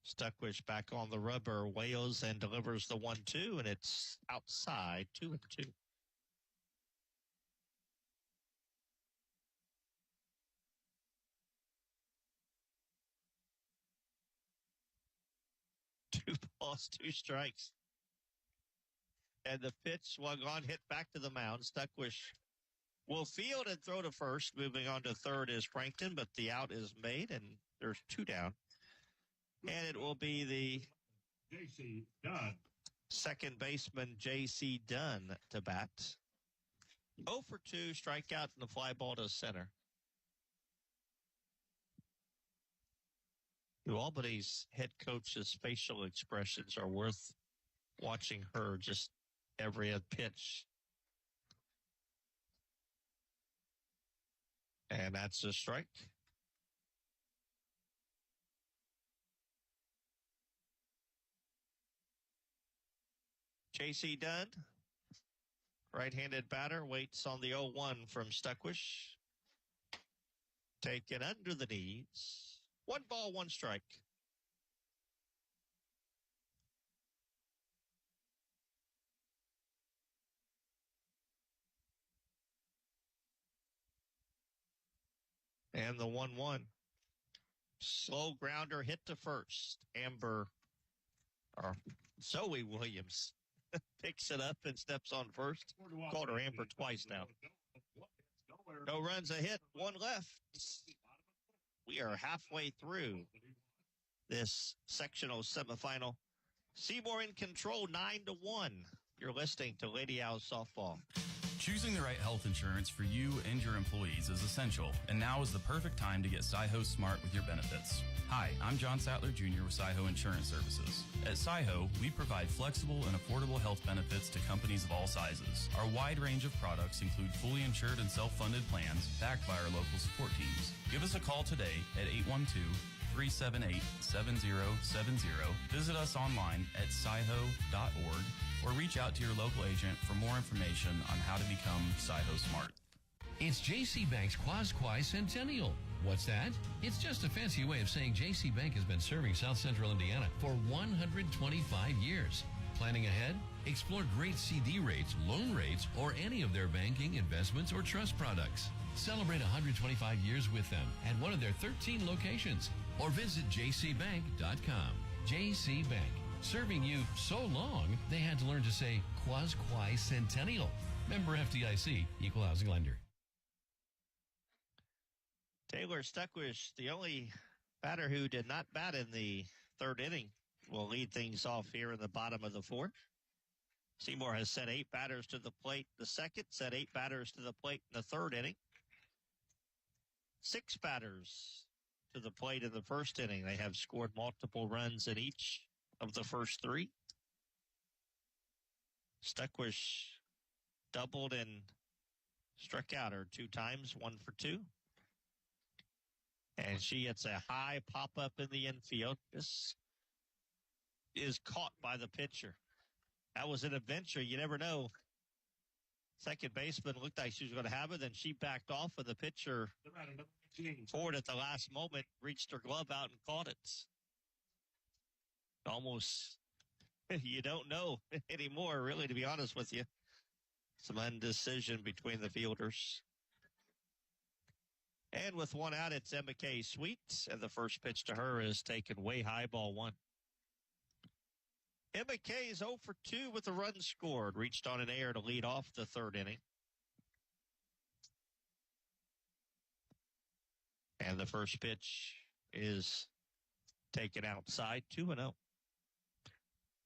Stuckwish back on the rubber, wails and delivers the 1-2, and it's outside, 2-2. Two balls, 2 strikes. And the pitch swung on, hit back to the mound. Stuckwish will field and throw to first. Moving on to third is Frankton, but the out is made, and there's 2 down. And it will be the J.C. Dunn. second baseman, J.C. Dunn, to bat. 0 for 2, strikeout, and the fly ball to center. New Albany's head coach's facial expressions are worth watching her just every pitch. And that's a strike. J.C. Dunn, right-handed batter, waits on the 0-1 from Stuckwish. Taken under the knees. 1 ball, 1 strike. And the 1-1. Slow grounder hit to first. Zoe Williams picks it up and steps on first. Called her Amber twice now. No runs, a hit, 1 left. We are halfway through this sectional semifinal. Seymour in control, 9-1. You're listening to Lady Owls Softball. Choosing the right health insurance for you and your employees is essential, and now is the perfect time to get Seyho Smart with your benefits. Hi, I'm John Sattler Jr. with Seyho Insurance Services. At Seyho, we provide flexible and affordable health benefits to companies of all sizes. Our wide range of products include fully insured and self-funded plans backed by our local support teams. Give us a call today at 812-378-7070. Visit us online at seyho.org or reach out to your local agent for more information on how to become Seyho Smart. It's J.C. Bank's Quasquai Centennial. What's that? It's just a fancy way of saying J.C. Bank has been serving South Central Indiana for 125 years. Planning ahead? Explore great CD rates, loan rates, or any of their banking, investments, or trust products. Celebrate 125 years with them at one of their 13 locations or visit jcbank.com. J.C. Bank. Serving you so long, they had to learn to say Quasquai Centennial. Member FDIC, Equal Housing Lender. Taylor Stuckwish, the only batter who did not bat in the third inning, will lead things off here in the bottom of the fourth. Seymour has sent 8 batters to the plate the second, sent 8 batters to the plate in the third inning. 6 batters to the plate in the first inning. They have scored multiple runs in each of the first 3. Stuckwish doubled and struck out her 2 times, 1 for 2. And she hits a high pop-up in the infield. This is caught by the pitcher. That was an adventure. You never know. Second baseman looked like she was going to have it, then she backed off, and the pitcher forward at the last moment reached her glove out and caught it. Almost, you don't know anymore, really, to be honest with you. Some indecision between the fielders. And with 1 out, it's Emma K. Sweet, and the first pitch to her is taken way high, ball 1. Emma K. is 0 for 2 with a run scored. Reached on an error to lead off the third inning. And the first pitch is taken outside, 2-0.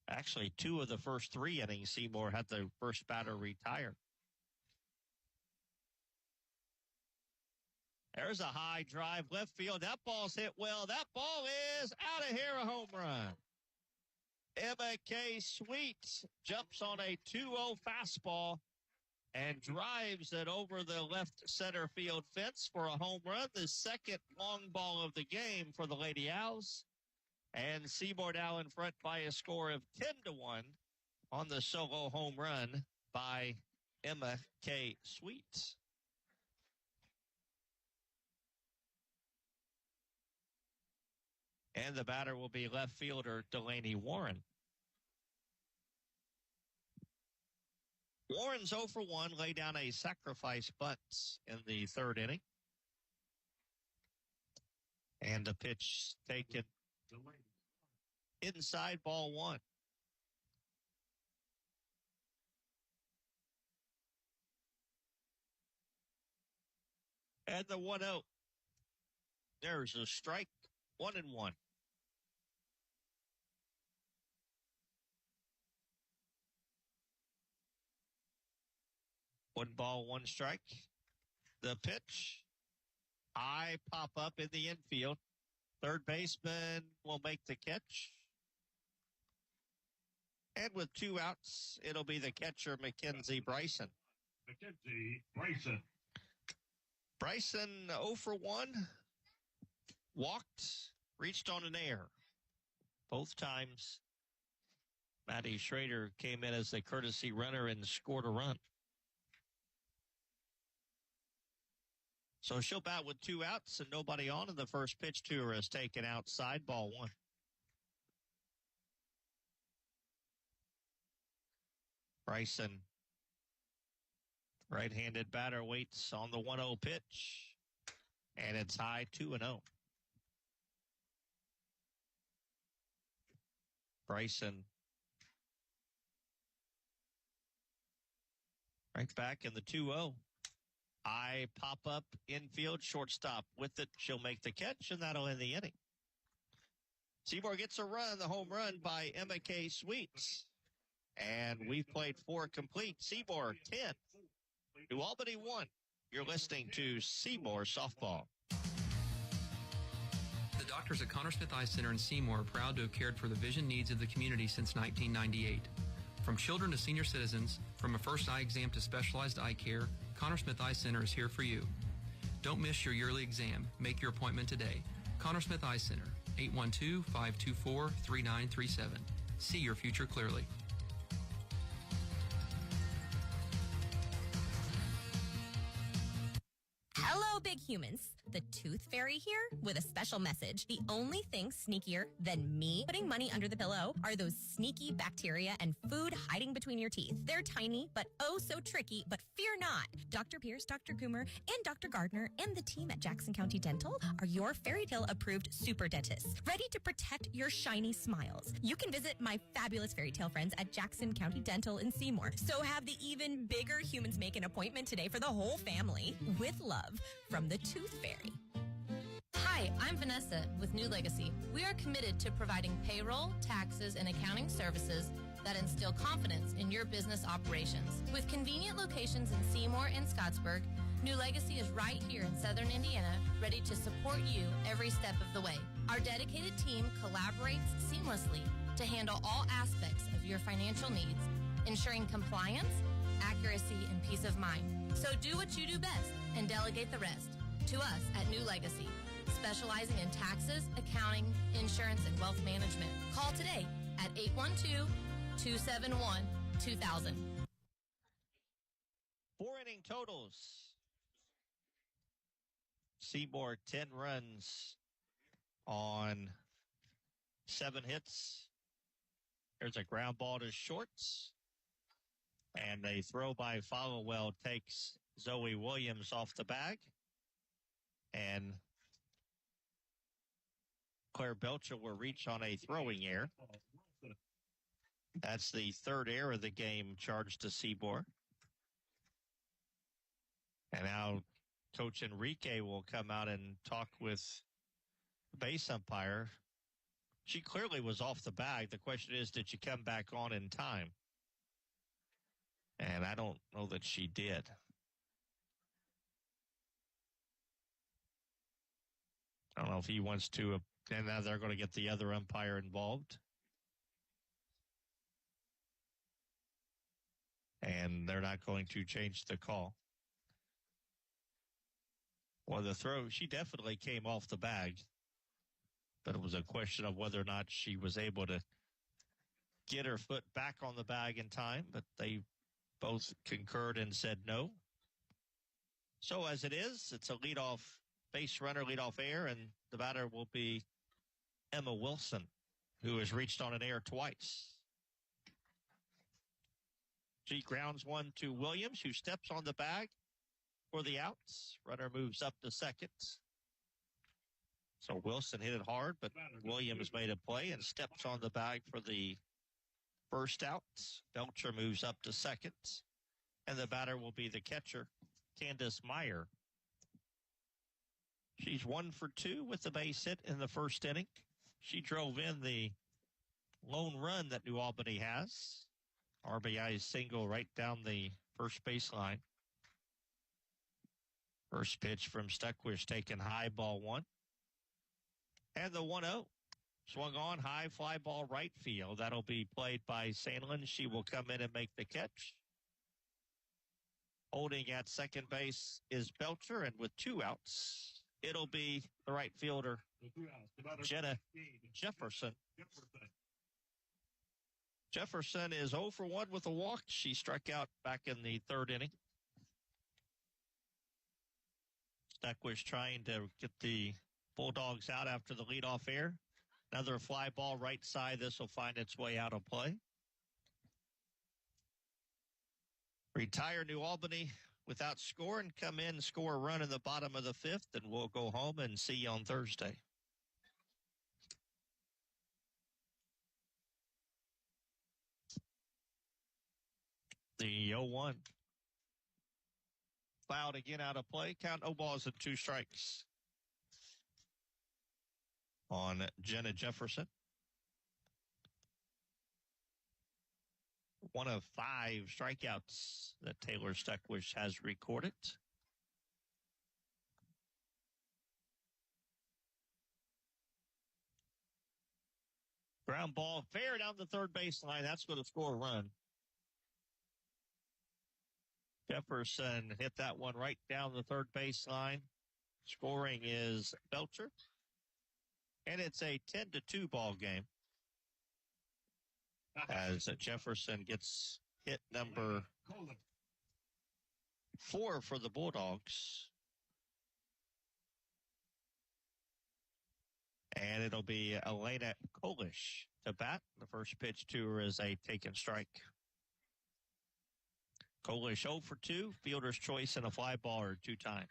Actually, 2 of the first 3 innings, Seymour had the first batter retire. There's a high drive left field. That ball's hit well. That ball is out of here, a home run. Emma K. Sweet jumps on a 2-0 fastball and drives it over the left center field fence for a home run. The second long ball of the game for the Lady Owls. And Seymour now in front by a score of 10-1 on the solo home run by Emma K. Sweet. And the batter will be left fielder Delaney Warren. Warren's 0 for 1, lay down a sacrifice bunt in the third inning. And the pitch taken inside, ball 1. And the 1-0. There's a strike, 1-1. 1 ball, 1 strike. The pitch. High pop up in the infield. Third baseman will make the catch. And with 2 outs, it'll be the catcher, Mackenzie Bryson. Mackenzie Bryson. Bryson 0 for 1. Walked, reached on an error. Both times, Maddie Schrader came in as the courtesy runner and scored a run. So she'll bat with 2 outs and nobody on, and the first pitch to her is taken outside, ball 1. Bryson, right-handed batter, waits on the 1-0 pitch, and it's high 2-0. Bryson right back in the 2-0. High pop-up infield, shortstop with it. She'll make the catch, and that'll end the inning. Seymour gets a run, the home run by Emma K. Sweets. And we've played 4 complete. Seymour 10. New Albany 1. You're listening to Seymour Softball. The doctors at Connor Smith Eye Center in Seymour are proud to have cared for the vision needs of the community since 1998. From children to senior citizens, from a first eye exam to specialized eye care, Connor Smith Eye Center is here for you. Don't miss your yearly exam. Make your appointment today. Connor Smith Eye Center, 812-524-3937. See your future clearly. Hello, big humans. The Tooth Fairy here with a special message. The only thing sneakier than me putting money under the pillow are those sneaky bacteria and food hiding between your teeth. They're tiny, but oh so tricky, but fear not. Dr. Pierce, Dr. Coomer, and Dr. Gardner and the team at Jackson County Dental are your fairy tale approved super dentists, ready to protect your shiny smiles. You can visit my fabulous fairy tale friends at Jackson County Dental in Seymour. So have the even bigger humans make an appointment today for the whole family. With love from the Tooth Fairy. Hi, I'm Vanessa with New Legacy. We are committed to providing payroll, taxes, and accounting services that instill confidence in your business operations. With convenient locations in Seymour and Scottsburg, New Legacy is right here in Southern Indiana, ready to support you every step of the way. Our dedicated team collaborates seamlessly to handle all aspects of your financial needs, ensuring compliance, accuracy, and peace of mind. So do what you do best and delegate the rest to us at New Legacy, specializing in taxes, accounting, insurance, and wealth management. Call today at 812-271-2000. 4 inning totals. Seymour 10 runs on 7 hits. There's a ground ball to shorts. And a throw by Followell takes Zoe Williams off the bag. And Claire Belcher will reach on a throwing error. That's the 3rd error of the game charged to Seymour. And now Coach Enrique will come out and talk with the base umpire. She clearly was off the bag. The question is, did she come back on in time? And I don't know that she did. I don't know if he wants to, and now they're going to get the other umpire involved. And they're not going to change the call. Well, the throw, she definitely came off the bag. But it was a question of whether or not she was able to get her foot back on the bag in time. But they both concurred and said no. So as it is, it's a leadoff base runner, leadoff error, and the batter will be Emma Wilson, who has reached on an error twice. She grounds one to Williams, who steps on the bag for the outs. Runner moves up to second. So Wilson hit it hard, but Williams made a play and steps on the bag for the first out. Belcher moves up to second, and the batter will be the catcher, Candace Meyer. She's 1 for 2 with the base hit in the first inning. She drove in the lone run that New Albany has. RBI single right down the first baseline. First pitch from Stuckwish taken high, ball one. And the 1-0 swung on high, fly ball right field. That'll be played by Sandlin. She will come in and make the catch. Holding at second base is Belcher, and with 2 outs, it'll be the right fielder, Jenna Jefferson. Jefferson is 0 for 1 with a walk. She struck out back in the 3rd inning. Stuckwish trying to get the Bulldogs out after the leadoff air. Another fly ball right side. This will find its way out of play. Retire New Albany without score and come in, score a run in the bottom of the 5th, and we'll go home and see you on Thursday. The 0-1. Fouled again out of play. Count 0 balls and 2 strikes on Jenna Jefferson. 1 of 5 strikeouts that Taylor Stuckwish has recorded. Ground ball fair down the 3rd baseline. That's going to score a run. Jefferson hit that one right down the 3rd baseline. Scoring is Belcher. And it's a 10-2 ball game as Jefferson gets hit number 4 for the Bulldogs. And it'll be Elena Kolish to bat. The first pitch to her is a taken strike. Kolish 0 for 2, fielder's choice and a fly ball are 2 times.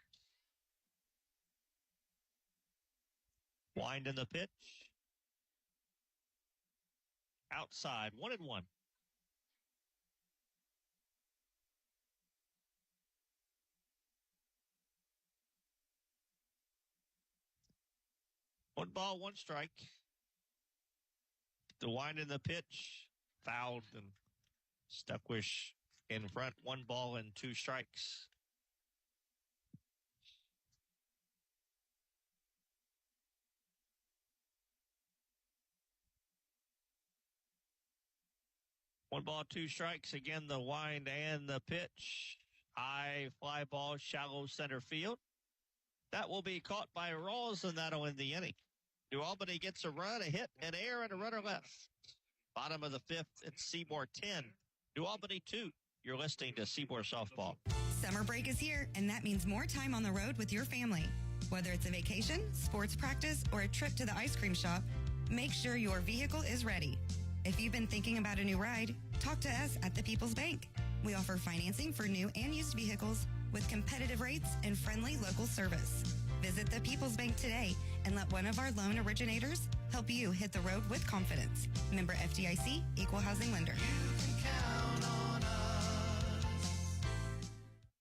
Wind in the pitch. Outside, 1-1. One ball, 1 strike. The wind in the pitch, fouled, and Stuckwish in front, 1 ball and 2 strikes. One ball, 2 strikes. Again, the wind and the pitch. High fly ball, shallow center field. That will be caught by Rawls, and that'll end the inning. New Albany gets a run, a hit, an error, and a runner left. Bottom of the 5th, it's Seymour 10. New Albany 2. You're listening to Seymour Softball. Summer break is here, and that means more time on the road with your family. Whether it's a vacation, sports practice, or a trip to the ice cream shop, make sure your vehicle is ready. If you've been thinking about a new ride, talk to us at the People's Bank. We offer financing for new and used vehicles with competitive rates and friendly local service. Visit the People's Bank today and let one of our loan originators help you hit the road with confidence. Member FDIC, Equal Housing Lender.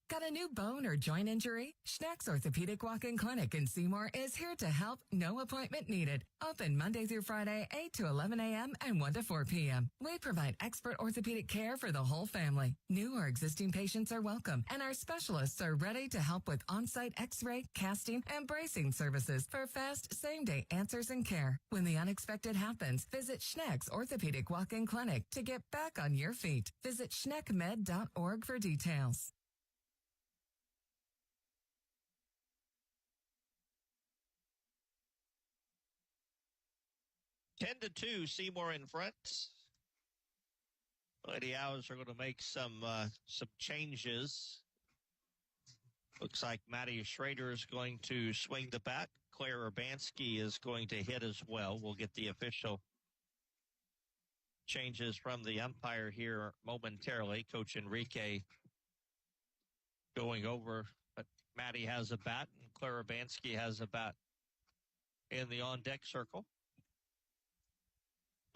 Got a new bone or joint injury? Schneck's Orthopedic Walk-In Clinic in Seymour is here to help. No appointment needed. Open Monday through Friday, 8 to 11 a.m. and 1 to 4 p.m. We provide expert orthopedic care for the whole family. New or existing patients are welcome, and our specialists are ready to help with on-site x-ray, casting, and bracing services for fast, same-day answers and care. When the unexpected happens, visit Schneck's Orthopedic Walk-In Clinic to get back on your feet. Visit schneckmed.org for details. Ten to 2, Seymour in front. Lady Owls are going to make some changes. Looks like Maddie Schrader is going to swing the bat. Claire Urbanski is going to hit as well. We'll get the official changes from the umpire here momentarily. Coach Enrique going over, but Maddie has a bat and Claire Urbanski has a bat in the on-deck circle.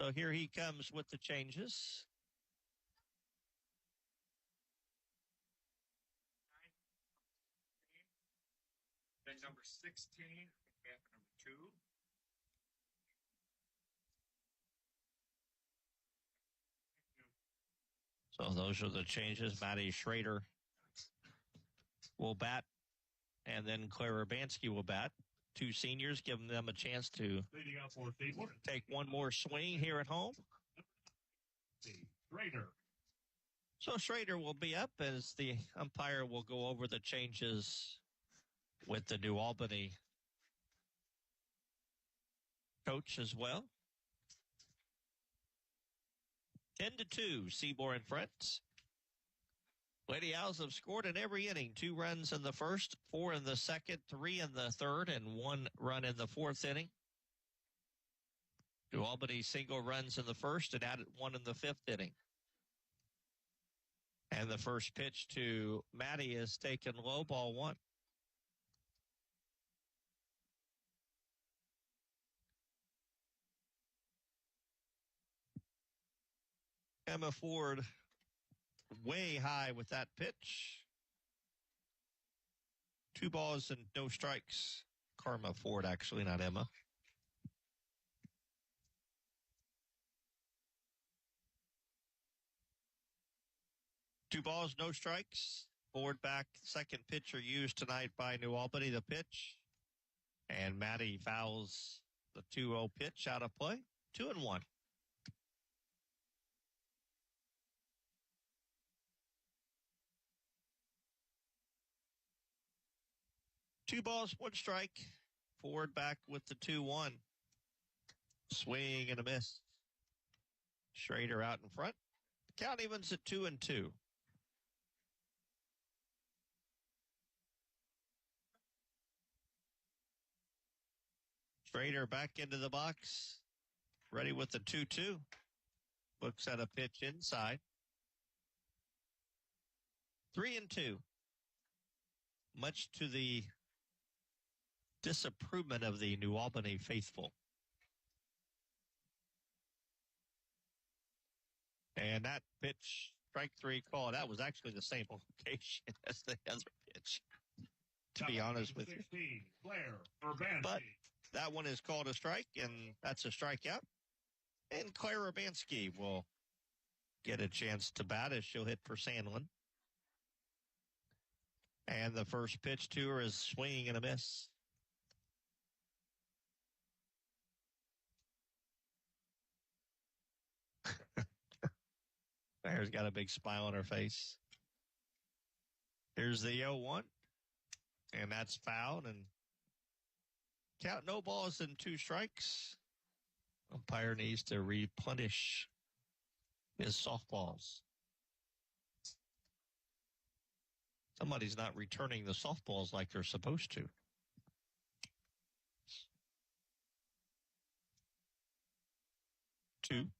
So here he comes with the changes. Then number 16, gap number 2. So those are the changes. Maddie Schrader will bat And then Claire Urbanski will bat. Two seniors, giving them a chance to take one more swing here at home. Schrader. So Schrader will be up as the umpire will go over the changes with the New Albany coach as well. 10-2, Seymour in front. Lady Owls have scored in every inning. 2 runs in the first, 4 in the second, 3 in the third, and 1 run in the fourth inning. New Albany single runs in the first and added 1 in the fifth inning. And the first pitch to Maddie is taken low, ball 1. Emma Ford way high with that pitch. 2 balls and no strikes. Karma Ford, actually, not Emma. Two balls, no strikes. Ford back. Second pitcher used tonight by New Albany, the pitch. And Maddie fouls the 2-0 pitch out of play. 2-1. Two balls, 1 strike. Ford back with the 2-1. Swing and a miss. Schrader out in front. Count evens at 2-2. Schrader back into the box. Ready with the 2-2. Looks at a pitch inside. 3-2. Much to the disapproval of the New Albany faithful. And that pitch, strike 3 call, that was actually the same location as the other pitch, to be honest with you. But that one is called a strike, and that's a strikeout. And Claire Urbanski will get a chance to bat as she'll hit for Sandlin. And the first pitch to her is swinging and a miss. Claire's got a big smile on her face. Here's the 0-1. And that's fouled. And count no balls and 2 strikes. Umpire needs to replenish his softballs. Somebody's not returning the softballs like they're supposed to. Two.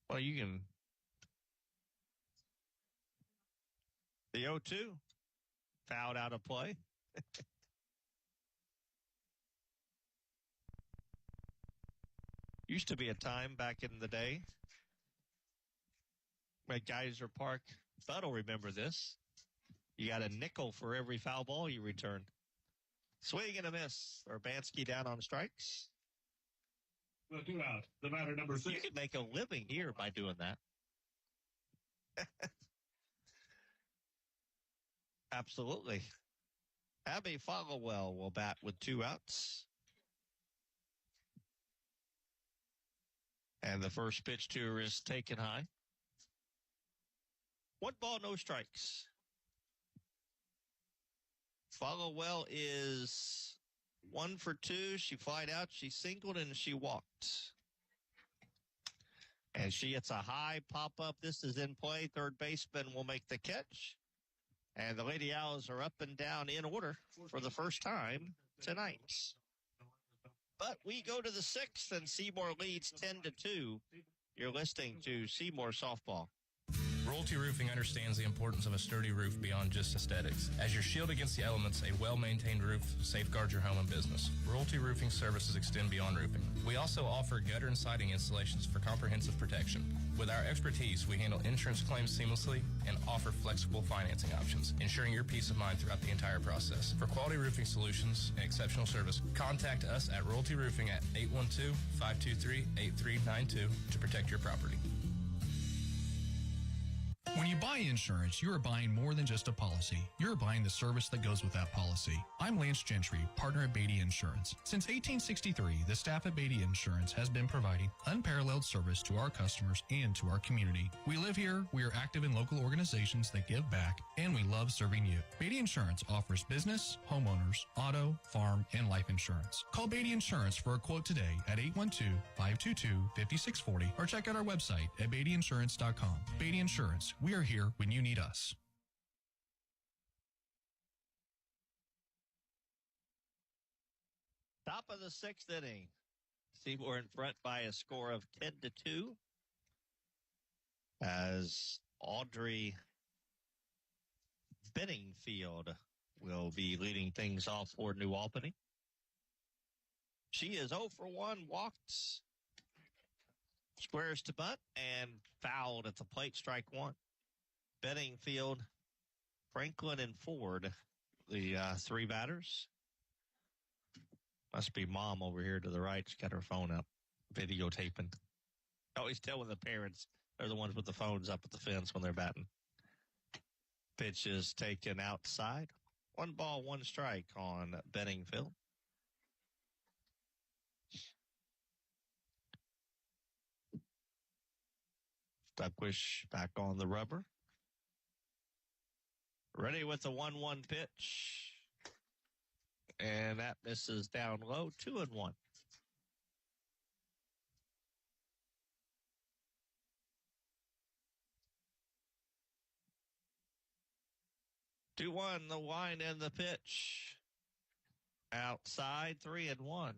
Well, you can. The 0-2. Fouled out of play. Used to be a time back in the day at Geyser Park. Bud will remember this. You got a nickel for every foul ball you returned. Swing and a miss. Urbanski down on strikes. The 2 out. The batter number 6. You could make a living here by doing that. Absolutely. Abby Followell will bat with 2 outs. And the first pitch to her is taken high. 1 ball, no strikes. Followell is 1 for 2. She flied out, she singled, and she walked. And she hits a high pop-up. This is in play. Third baseman will make the catch. And the Lady Owls are up and down in order for the first time tonight. But we go to the 6th, and Seymour leads 10-2. You're listening to Seymour Softball. Royalty Roofing understands the importance of a sturdy roof beyond just aesthetics. As your shield against the elements, a well-maintained roof safeguards your home and business. Royalty Roofing services extend beyond roofing. We also offer gutter and siding installations for comprehensive protection. With our expertise, we handle insurance claims seamlessly and offer flexible financing options, ensuring your peace of mind throughout the entire process. For quality roofing solutions and exceptional service, contact us at Royalty Roofing at 812-523-8392 to protect your property. When you buy insurance, you are buying more than just a policy. You're buying the service that goes with that policy. I'm Lance Gentry, partner at Beatty Insurance. Since 1863, the staff at Beatty Insurance has been providing unparalleled service to our customers and to our community. We live here, we are active in local organizations that give back, and we love serving you. Beatty Insurance offers business, homeowners, auto, farm, and life insurance. Call Beatty Insurance for a quote today at 812-522-5640 or check out our website at BeattyInsurance.com. Beatty Insurance, we are here when you need us. Top of the 6th inning. Seymour in front by a score of 10-2 as Audrey Benningfield will be leading things off for New Albany. She is 0 for 1, walked, squares to bunt, and fouled at the plate, strike one. Benningfield, Franklin, and Ford, the three batters. Must be Mom over here to the right. She's got her phone up, videotaping. Always tell when the parents are the ones with the phones up at the fence when they're batting. Pitch is taken outside. 1 ball, 1 strike on Benningfield. Duckwish back on the rubber. Ready with the 1-1 pitch. And that misses down low, 2-1. Two one, the line and the pitch. Outside, 3-1.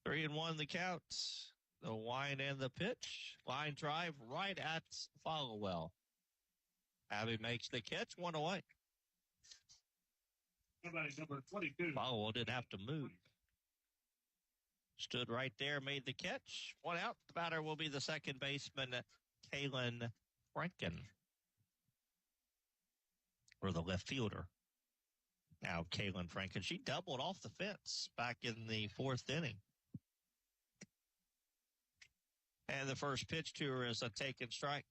Three and one, the count. The line and the pitch. Line drive right at Followell. Abby makes the catch, 1 away. Number 22. Followell didn't have to move. Stood right there, made the catch. 1 out. The batter will be the second baseman, Kaylin Franken. Or the left fielder. Now, Kaylin Franken. She doubled off the fence back in the 4th inning. And the first pitch to her is a taken strike.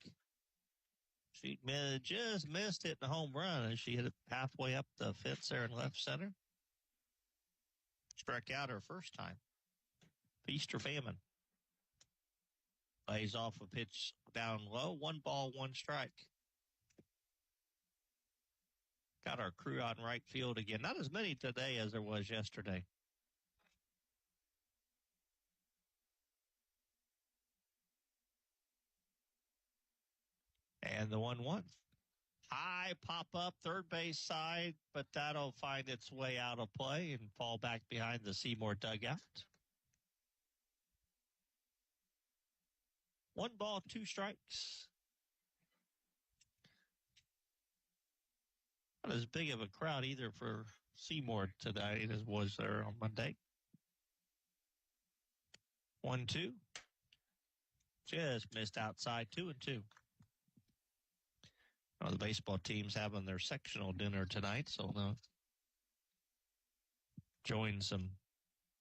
She just missed hitting a home run as she hit it halfway up the fence there in left center. Struck out her first time. Feast or famine. Lays off a pitch down low. 1 ball, 1 strike. Got our crew on right field again. Not as many today as there was yesterday. And the 1-1. High pop up, third base side, but that'll find its way out of play and fall back behind the Seymour dugout. 1 ball, 2 strikes. Not as big of a crowd either for Seymour today as was there on Monday. 1-2. Just missed outside, 2-2. Well, the baseball team's having their sectional dinner tonight, so they'll join some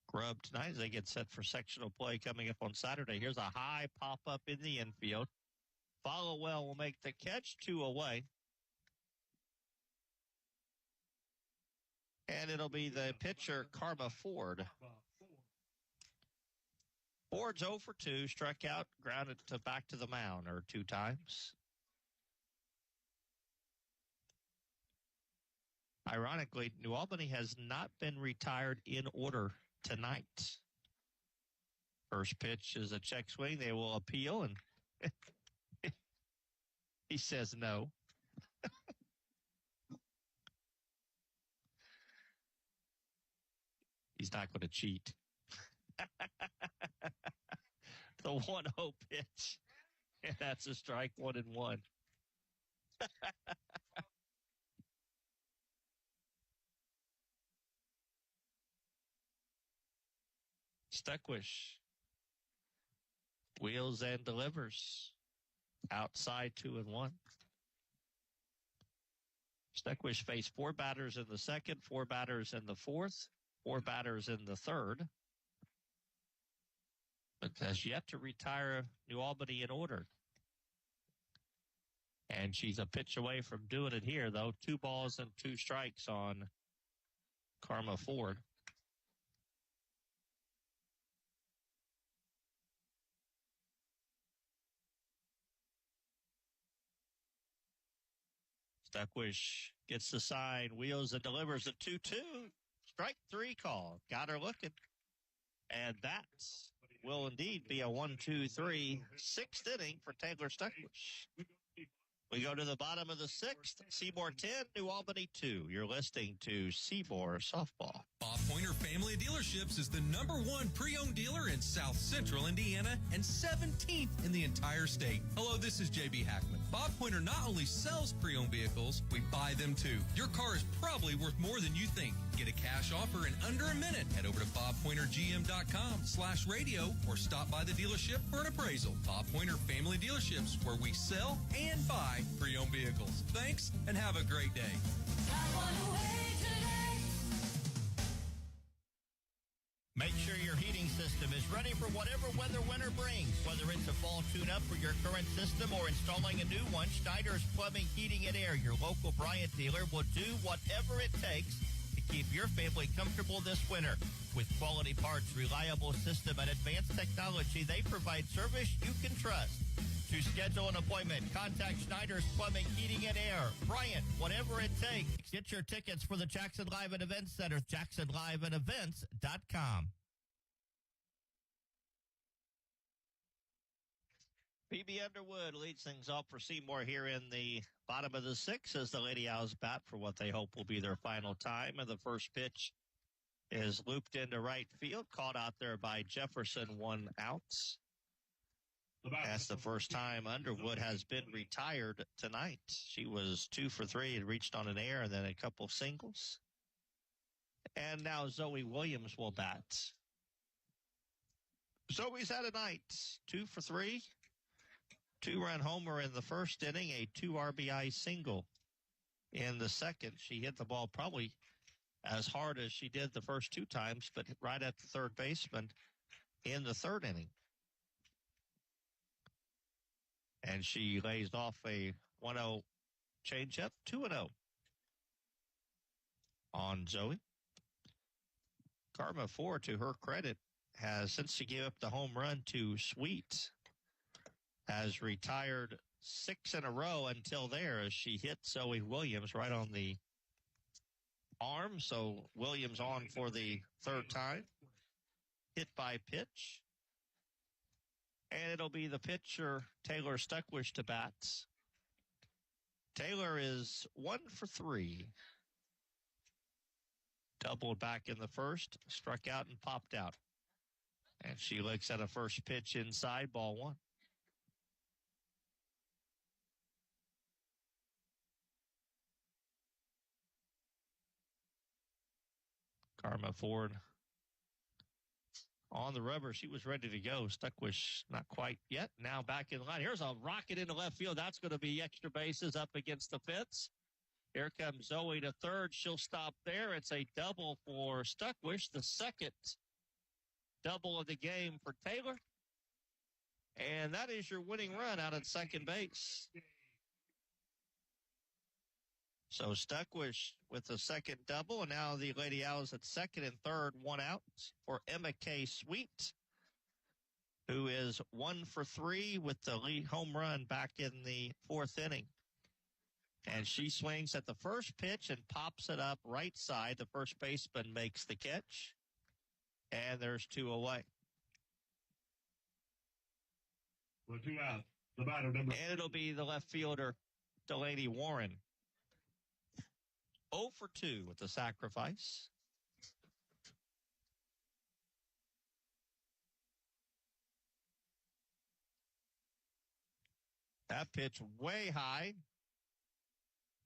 grub tonight as they get set for sectional play coming up on Saturday. Here's a high pop-up in the infield. Followell will make the catch, 2 away. And it'll be the pitcher, Karma Ford. Ford's 0 for 2, struck out, grounded back to the mound, or 2 times. Ironically, New Albany has not been retired in order tonight. First pitch is a check swing. They will appeal, and he says no. He's not going to cheat. The 1-0 pitch. And that's a strike, 1-1. Stuckwish wheels and delivers. Outside, 2-1. Stuckwish faced 4 batters in the second, 4 batters in the fourth. 4 batters in the third, but has yet to retire New Albany in order. And she's a pitch away from doing it here, though. 2 balls and 2 strikes on Karma Ford. Stuckwish gets the sign, wheels and delivers a 2-2. Strike 3 call. Got her looking. And that will indeed be a 1-2-3 6th inning for Taylor Stuckwish. We go to the bottom of the 6th. Seymour 10, New Albany 2. You're listening to Seymour Softball. Bob Pointer Family Dealerships is the #1 pre-owned dealer in South Central Indiana and 17th in the entire state. Hello, this is JB Hackman. Bob Pointer not only sells pre-owned vehicles, we buy them too. Your car is probably worth more than you think. Get a cash offer in under a minute. Head over to bobpointergm.com/radio or stop by the dealership for an appraisal. Bob Pointer Family Dealerships, where we sell and buy pre-owned vehicles. Thanks and have a great day. Make sure your heating system is ready for whatever weather winter brings. Whether it's a fall tune-up for your current system or installing a new one, Schneider's Plumbing, Heating, and Air, your local Bryant dealer, will do whatever it takes to keep your family comfortable this winter. With quality parts, reliable system, and advanced technology, they provide service you can trust. To schedule an appointment, contact Schneider's Plumbing, Heating, and Air. Bryant, whatever it takes. Get your tickets for the Jackson Live and Events Center, jacksonliveandevents.com. PB Underwood leads things off for Seymour here in the bottom of the 6th as the Lady Owls bat for what they hope will be their final time. And the first pitch is looped into right field, caught out there by Jefferson, 1 out. That's the first time Underwood has been retired tonight. She was 2 for 3 and reached on an air and then a couple singles. And now Zoe Williams will bat. Zoe's had a night. 2 for 3. 2-run homer in the first inning, a 2 RBI single in the second. She hit the ball probably as hard as she did the first 2 times, but right at the third baseman in the third inning. And she lays off a 1-0 changeup, 2-0 on Zoe. Karma Ford, to her credit, has, since she gave up the home run to Sweet, has retired 6 in a row until there as she hit Zoe Williams right on the arm. So Williams on for the third time. Hit by pitch. And it'll be the pitcher, Taylor Stuckwish, to bat. Taylor is 1 for 3. Doubled back in the first, struck out and popped out. And she looks at a first pitch inside, ball 1. Karma Ford on the rubber. She was ready to go. Stuckwish not quite yet. Now back in line. Here's a rocket into left field. That's going to be extra bases up against the fence. Here comes Zoe to third. She'll stop there. It's a double for Stuckwish, the second double of the game for Taylor. And that is your winning run out at second base. So Stuckwish with the second double, and now the Lady Owls at second and third, 1 out for Emma K. Sweet, who is 1 for 3 with the lead home run back in the 4th inning. And she swings at the first pitch and pops it up right side. The first baseman makes the catch, and there's 2 away. Well, 2 out. The batter number. And it'll be the left fielder, Delaney Warren. 0 for 2 with the sacrifice. That pitch way high,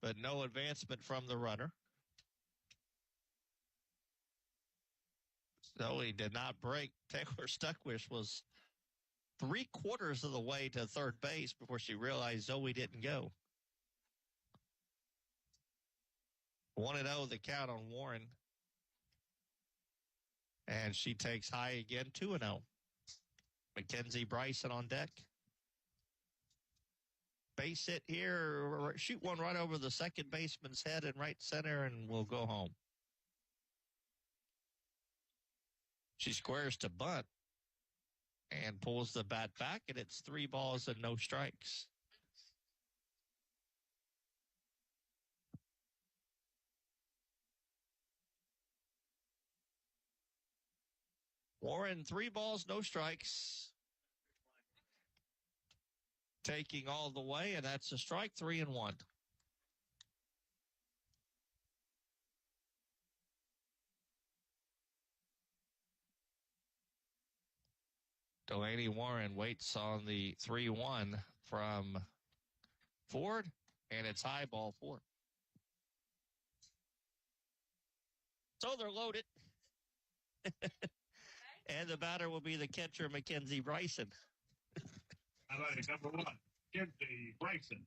but no advancement from the runner. Zoe did not break. Taylor Stuckwish was 3/4 of the way to third base before she realized Zoe didn't go. 1-0 the count on Warren. And she takes high again, 2-0. Mackenzie Bryson on deck. Base hit here. Shoot one right over the second baseman's head in right center, and we'll go home. She squares to bunt and pulls the bat back, and it's 3 balls and no strikes. Warren, 3 balls, no strikes. Taking all the way, and that's a strike, 3-1. Delaney Warren waits on the 3-1 from Ford, and it's high, ball 4. So they're loaded. And the batter will be the catcher, Mackenzie Bryson. How about it, number 1, Mackenzie Bryson.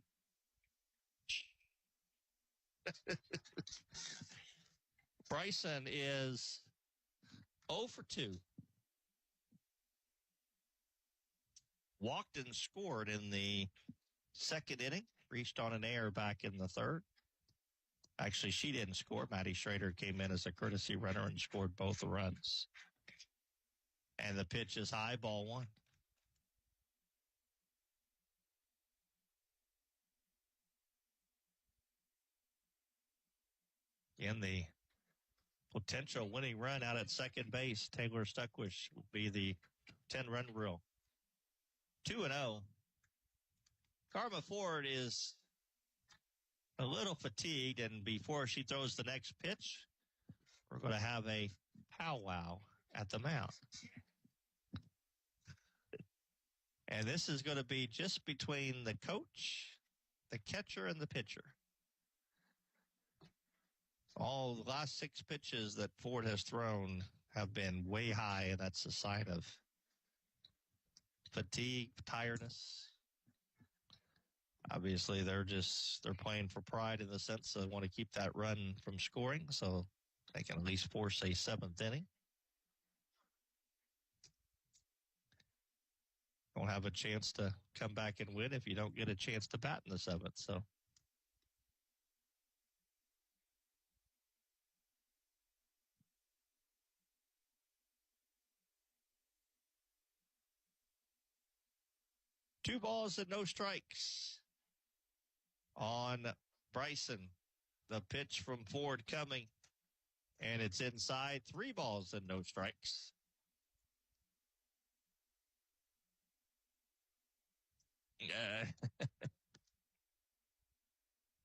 Bryson is 0 for 2. Walked and scored in the second inning. Reached on an error back in the third. Actually, she didn't score. Maddie Schrader came in as a courtesy runner and scored both the runs. And the pitch is high, ball 1. In the potential winning run out at second base, Taylor Stuckwish will be the 10-run rule. 2-0. Karma Ford is a little fatigued, and before she throws the next pitch, we're going to have a powwow at the mound. And this is going to be just between the coach, the catcher, and the pitcher. All the last 6 pitches that Ford has thrown have been way high, and that's a sign of fatigue, tiredness. Obviously, they're playing for pride in the sense they want to keep that run from scoring, so they can at least force a 7th inning. Don't have a chance to come back and win if you don't get a chance to bat in the 7th, so. Two balls and no strikes on Bryson. The pitch from Ford coming, and it's inside. 3 balls and no strikes.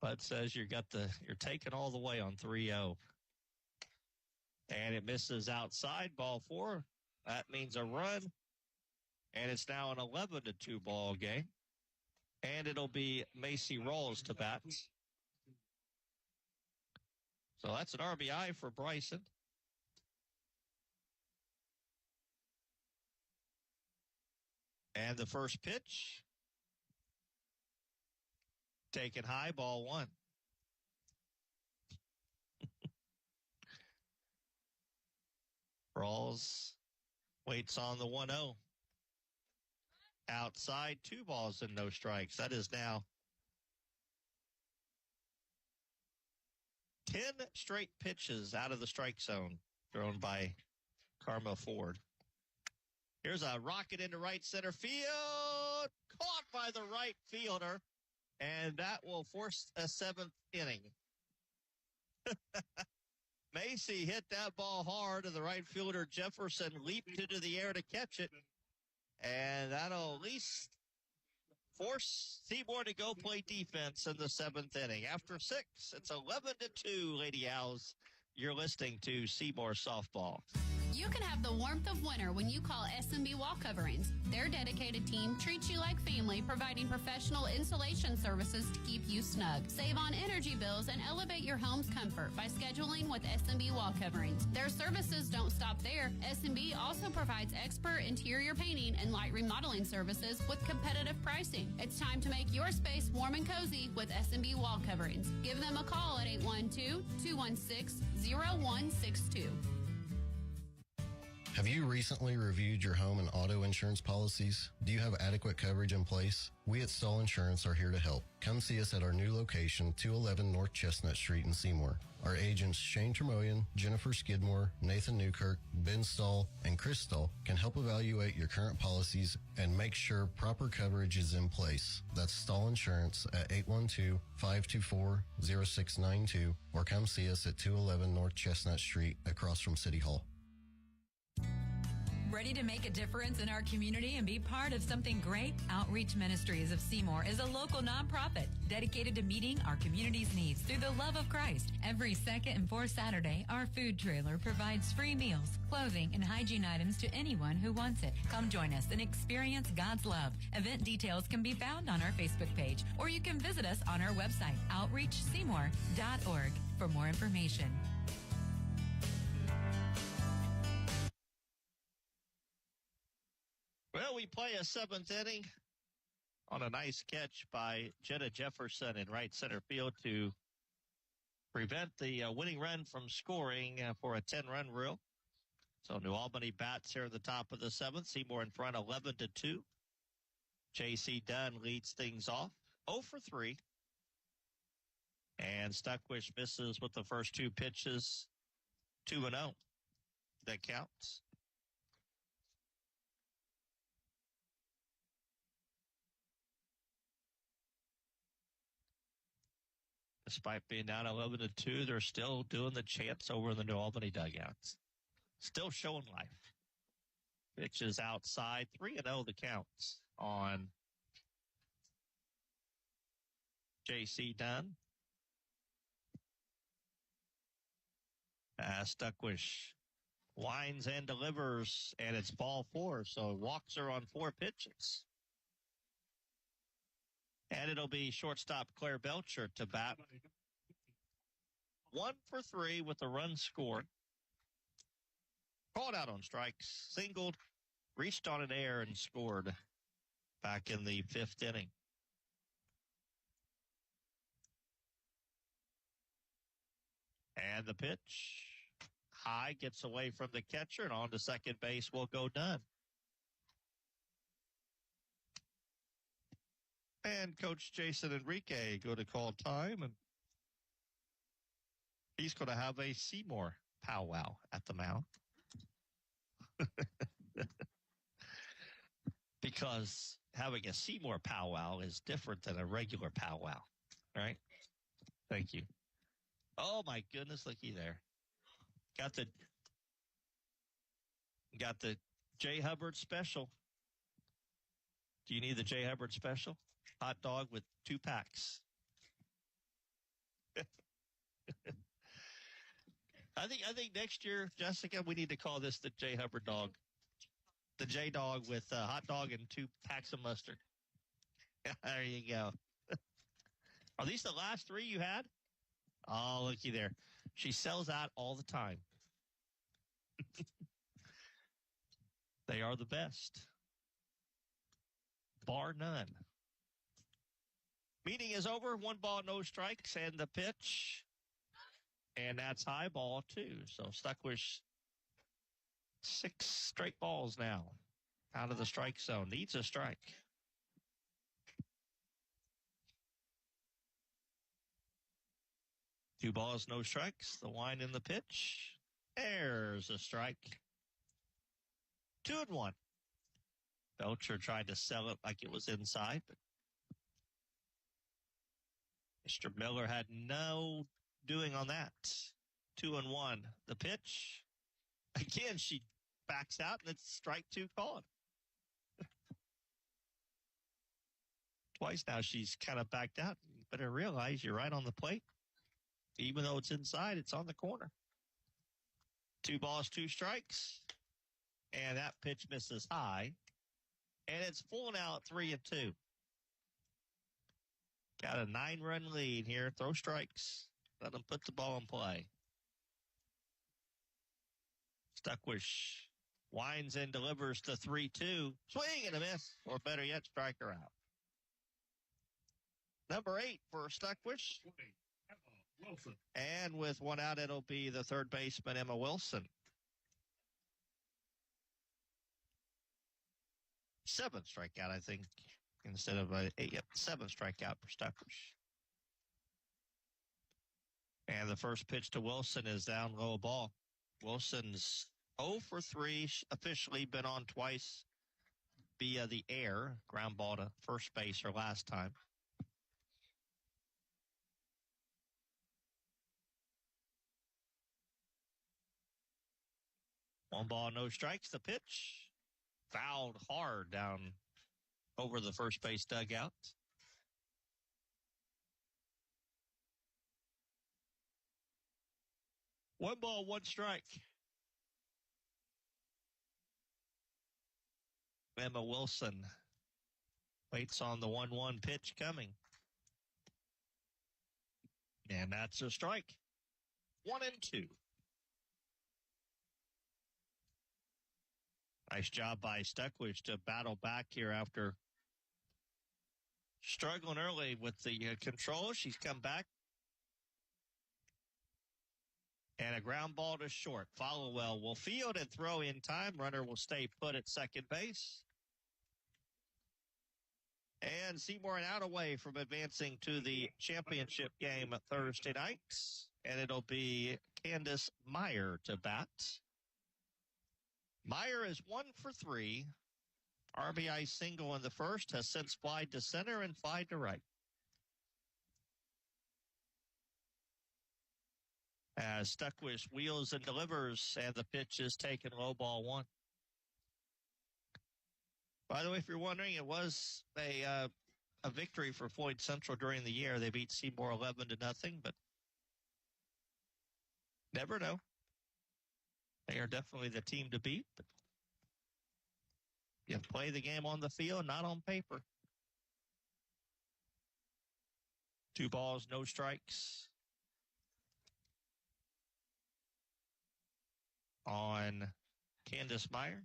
Bud says you're taking all the way on 3-0. And it misses outside, ball 4. That means a run. And it's now an 11-2 ball game. And it'll be Macy Rawls to bat. So that's an RBI for Bryson. And the first pitch. Taken high, ball 1. Rawls waits on the 1-0. Outside, 2 balls and no strikes. That is now 10 straight pitches out of the strike zone thrown by Karma Ford. Here's a rocket into right center field. Caught by the right fielder. And that will force a 7th inning. Macy hit that ball hard, and the right fielder Jefferson leaped into the air to catch it. And that'll at least force Seymour to go play defense in the 7th inning. After 6, it's 11-2, Lady Owls. You're listening to Seymour Softball. You can have the warmth of winter when you call S&B Wall Coverings. Their dedicated team treats you like family, providing professional insulation services to keep you snug. Save on energy bills and elevate your home's comfort by scheduling with S&B Wall Coverings. Their services don't stop there. S&B also provides expert interior painting and light remodeling services with competitive pricing. It's time to make your space warm and cozy with S&B Wall Coverings. Give them a call at 812-216-0162. Have you recently reviewed your home and auto insurance policies? Do you have adequate coverage in place? We at Stahl Insurance are here to help. Come see us at our new location, 211 North Chestnut Street in Seymour. Our agents Shane Tremoyan, Jennifer Skidmore, Nathan Newkirk, Ben Stahl, and Chris Stahl can help evaluate your current policies and make sure proper coverage is in place. That's Stahl Insurance at 812-524-0692 or come see us at 211 North Chestnut Street across from City Hall. Ready to make a difference in our community and be part of something great? Outreach Ministries of Seymour is a local nonprofit dedicated to meeting our community's needs through the love of Christ. Every second and fourth Saturday, our food trailer provides free meals, clothing, and hygiene items to anyone who wants it. Come join us and experience God's love. Event details can be found on our Facebook page, or you can visit us on our website, outreachseymour.org, for more information. Well, we play a seventh inning on a nice catch by Jenna Jefferson in right center field to prevent the winning run from scoring for a 10-run rule. So New Albany bats here at the top of the seventh. Seymour in front 11-2. J.C. Dunn leads things off 0 for 3. And Stuckwish misses with the first two pitches, 2-0. That counts. Despite being down 11-2, they're still doing the chants over in the New Albany dugouts. Still showing life. Pitches outside, 3-0 the counts on J.C. Dunn. Stuckwish winds and delivers, and it's ball 4, so walks are on 4 pitches. And it'll be shortstop Claire Belcher to bat. 1 for 3 with a run scored. Called out on strikes, singled, reached on an air, and scored back in the 5th inning. And the pitch. High gets away from the catcher, and on to second base will go Dunn. And Coach Jason Enrique go to call time, and he's going to have a Seymour powwow at the mound. Because having a Seymour powwow is different than a regular powwow, right? Thank you. Oh, my goodness, looky there. Got the J. Hubbard special. Do you need the J. Hubbard special? Hot dog with 2 packs. I think next year, Jessica, we need to call this the J. Hubbard dog. The J dog with a hot dog and 2 packs of mustard. There you go. Are these the last 3 you had? Oh, looky there. She sells out all the time. They are the best. Bar none. Meeting is over. 1 ball, no strikes, and the pitch. And that's high ball, 2. So Stuckwish 6 straight balls now out of the strike zone. Needs a strike. Two balls, no strikes. The wind in the pitch. There's a strike. 2-1. Belcher tried to sell it like it was inside, but Mr. Miller had no doing on that. 2-1. The pitch. Again, she backs out, and it's strike 2 called. Twice now she's kind of backed out. You better realize you're right on the plate. Even though it's inside, it's on the corner. 2 balls, 2 strikes. And that pitch misses high. And it's full now at 3-2. Got a 9-run lead here. Throw strikes. Let them put the ball in play. Stuckwish winds and delivers to 3-2. Swing and a miss. Or better yet, striker out. Number 8 for Stuckwish. Wilson. And with 1 out, it'll be the third baseman, Emma Wilson. 7th strikeout, I think, instead of a 7th strikeout for Stuckers. And the first pitch to Wilson is down low ball. Wilson's 0 for 3, officially been on twice via the air. Ground ball to first base her last time. One ball, no strikes. The pitch fouled hard down over the first base dugout. One ball, one strike. Emma Wilson waits on the 1-1 pitch coming. And that's a strike. 1-2. Nice job by Stuckwish to battle back here after struggling early with the control. She's come back. And a ground ball to short. Followell will field and throw in time. Runner will stay put at second base. And Seymour an out away from advancing to the championship game Thursday night. And it'll be Candace Meyer to bat. Meyer is 1 for 3. RBI single in the first, has since flied to center and flied to right. As Stuckwish wheels and delivers, and the pitch is taken low ball 1. By the way, if you're wondering, it was a victory for Floyd Central during the year. They beat Seymour 11-0, but never know. They are definitely the team to beat, but you play the game on the field, not on paper. 2 balls, no strikes on Candace Meyer.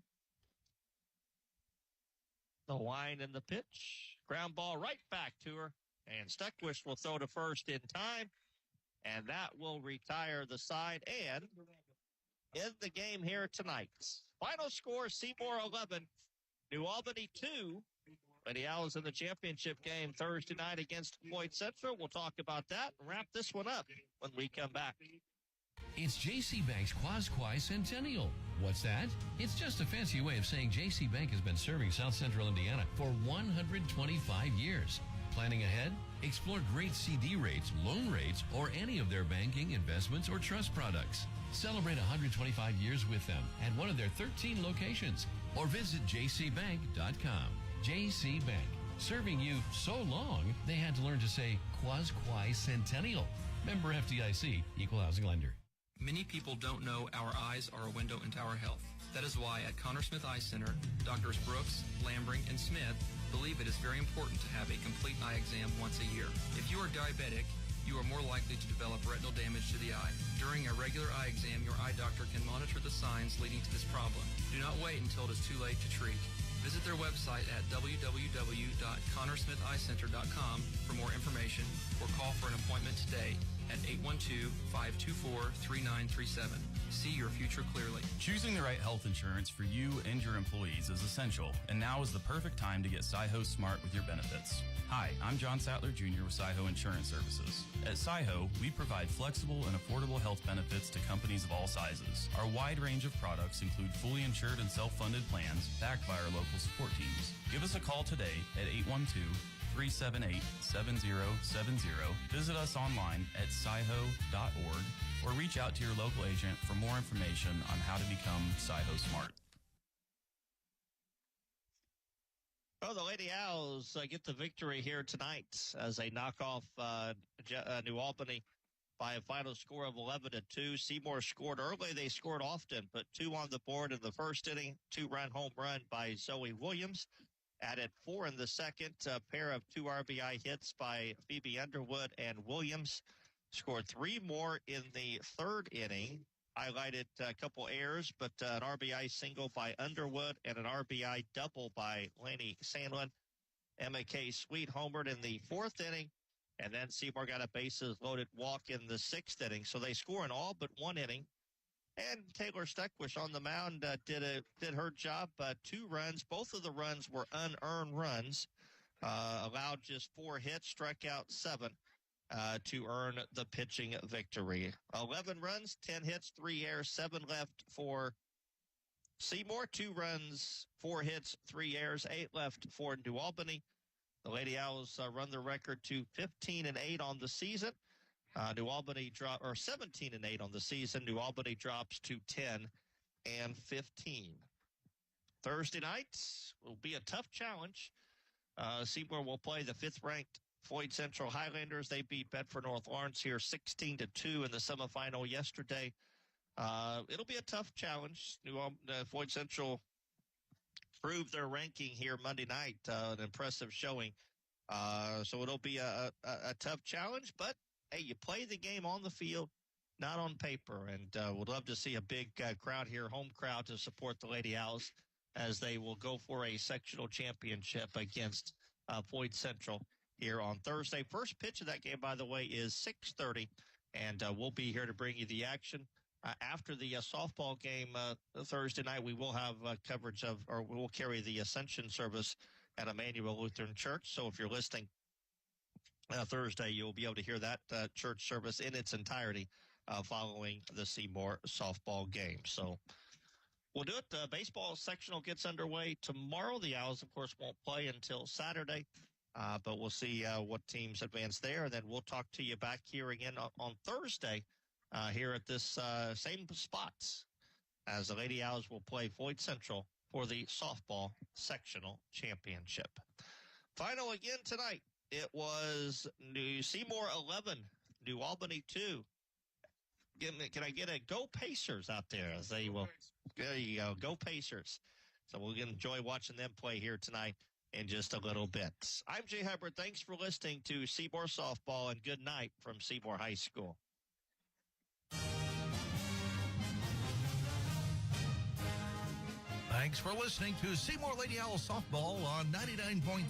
The line and the pitch. Ground ball right back to her. And Stuckwish will throw to first in time. And that will retire the side and end the game here tonight. Final score, Seymour 11, New Albany 2. Lady Owls in the championship game Thursday night against Floyd Central. We'll talk about that and wrap this one up when we come back. It's J.C. Bank's Quasquai Centennial. What's that? It's just a fancy way of saying J.C. Bank has been serving South Central Indiana for 125 years. Planning ahead? Explore great CD rates, loan rates, or any of their banking, investments, or trust products. Celebrate 125 years with them at one of their 13 locations or visit jcbank.com. J.C. Bank, serving you so long, they had to learn to say Quasquai Centennial. Member FDIC, Equal Housing Lender. Many people don't know our eyes are a window into our health. That is why at Connor Smith Eye Center, Doctors Brooks, Lambring, and Smith believe it is very important to have a complete eye exam once a year. If you are diabetic, you are more likely to develop retinal damage to the eye. During a regular eye exam, your eye doctor can monitor the signs leading to this problem. Do not wait until it is too late to treat. Visit their website at www.connorsmitheyecenter.com for more information or call for an appointment today at 812-524-3937. See your future clearly. Choosing the right health insurance for you and your employees is essential, and now is the perfect time to get Seyho Smart with your benefits. Hi, I'm John Sattler Jr. with Seyho Insurance Services. At Seyho, we provide flexible and affordable health benefits to companies of all sizes. Our wide range of products include fully insured and self-funded plans backed by our local support teams. Give us a call today at 812-378-7070. Visit us online at seyho.org or reach out to your local agent for more information on how to become Seyho Smart. Well, the Lady Owls get the victory here tonight as they knock off New Albany by a final score of 11-2. Seymour scored early. They scored often, but 2 on the board in the first inning, 2-run home run by Zoe Williams. Added 4 in the second, a pair of 2 RBI hits by Phoebe Underwood and Williams. Scored 3 more in the third inning. Highlighted a couple errors, but an RBI single by Underwood and an RBI double by Laney Sandlin. Emma K. Sweet homered in the fourth inning, and then Seymour got a bases loaded walk in the sixth inning. So they score in all but one inning. And Taylor Steckwish on the mound did her job. 2 runs. Both of the runs were unearned runs. Allowed just 4 hits, struck out 7 to earn the pitching victory. 11 runs, 10 hits, 3 errors, 7 left for Seymour. 2 runs, 4 hits, 3 errors, 8 left for New Albany. The Lady Owls run the record to 15-8 on the season. New Albany 17-8 on the season. New Albany drops to 10-15. Thursday night will be a tough challenge. Seymour will play the 5th-ranked Floyd Central Highlanders. They beat Bedford North Lawrence here 16-2 in the semifinal yesterday. It'll be a tough challenge. Floyd Central proved their ranking here Monday night, an impressive showing. So it'll be a tough challenge, but hey, you play the game on the field, not on paper, and we'd love to see a big crowd here, home crowd, to support the Lady Owls as they will go for a sectional championship against Floyd Central here on Thursday. First pitch of that game, by the way, is 6:30, and we'll be here to bring you the action. After the softball game Thursday night, we will have coverage of, or we will carry the Ascension service at Emmanuel Lutheran Church. So if you're listening Thursday, you'll be able to hear that church service in its entirety following the Seymour softball game. So we'll do it. Baseball sectional gets underway tomorrow. The Owls, of course, won't play until Saturday, but we'll see what teams advance there. And then we'll talk to you back here again on Thursday here at this same spots as the Lady Owls will play Floyd Central for the softball sectional championship. Final again tonight. It was Seymour 11, New Albany 2. Can I get a go Pacers out there? As they will. There you go. Go Pacers. So we'll enjoy watching them play here tonight in just a little bit. I'm Jay Hubbard. Thanks for listening to Seymour Softball, and good night from Seymour High School. Thanks for listening to Seymour Lady Owl Softball on 99.3.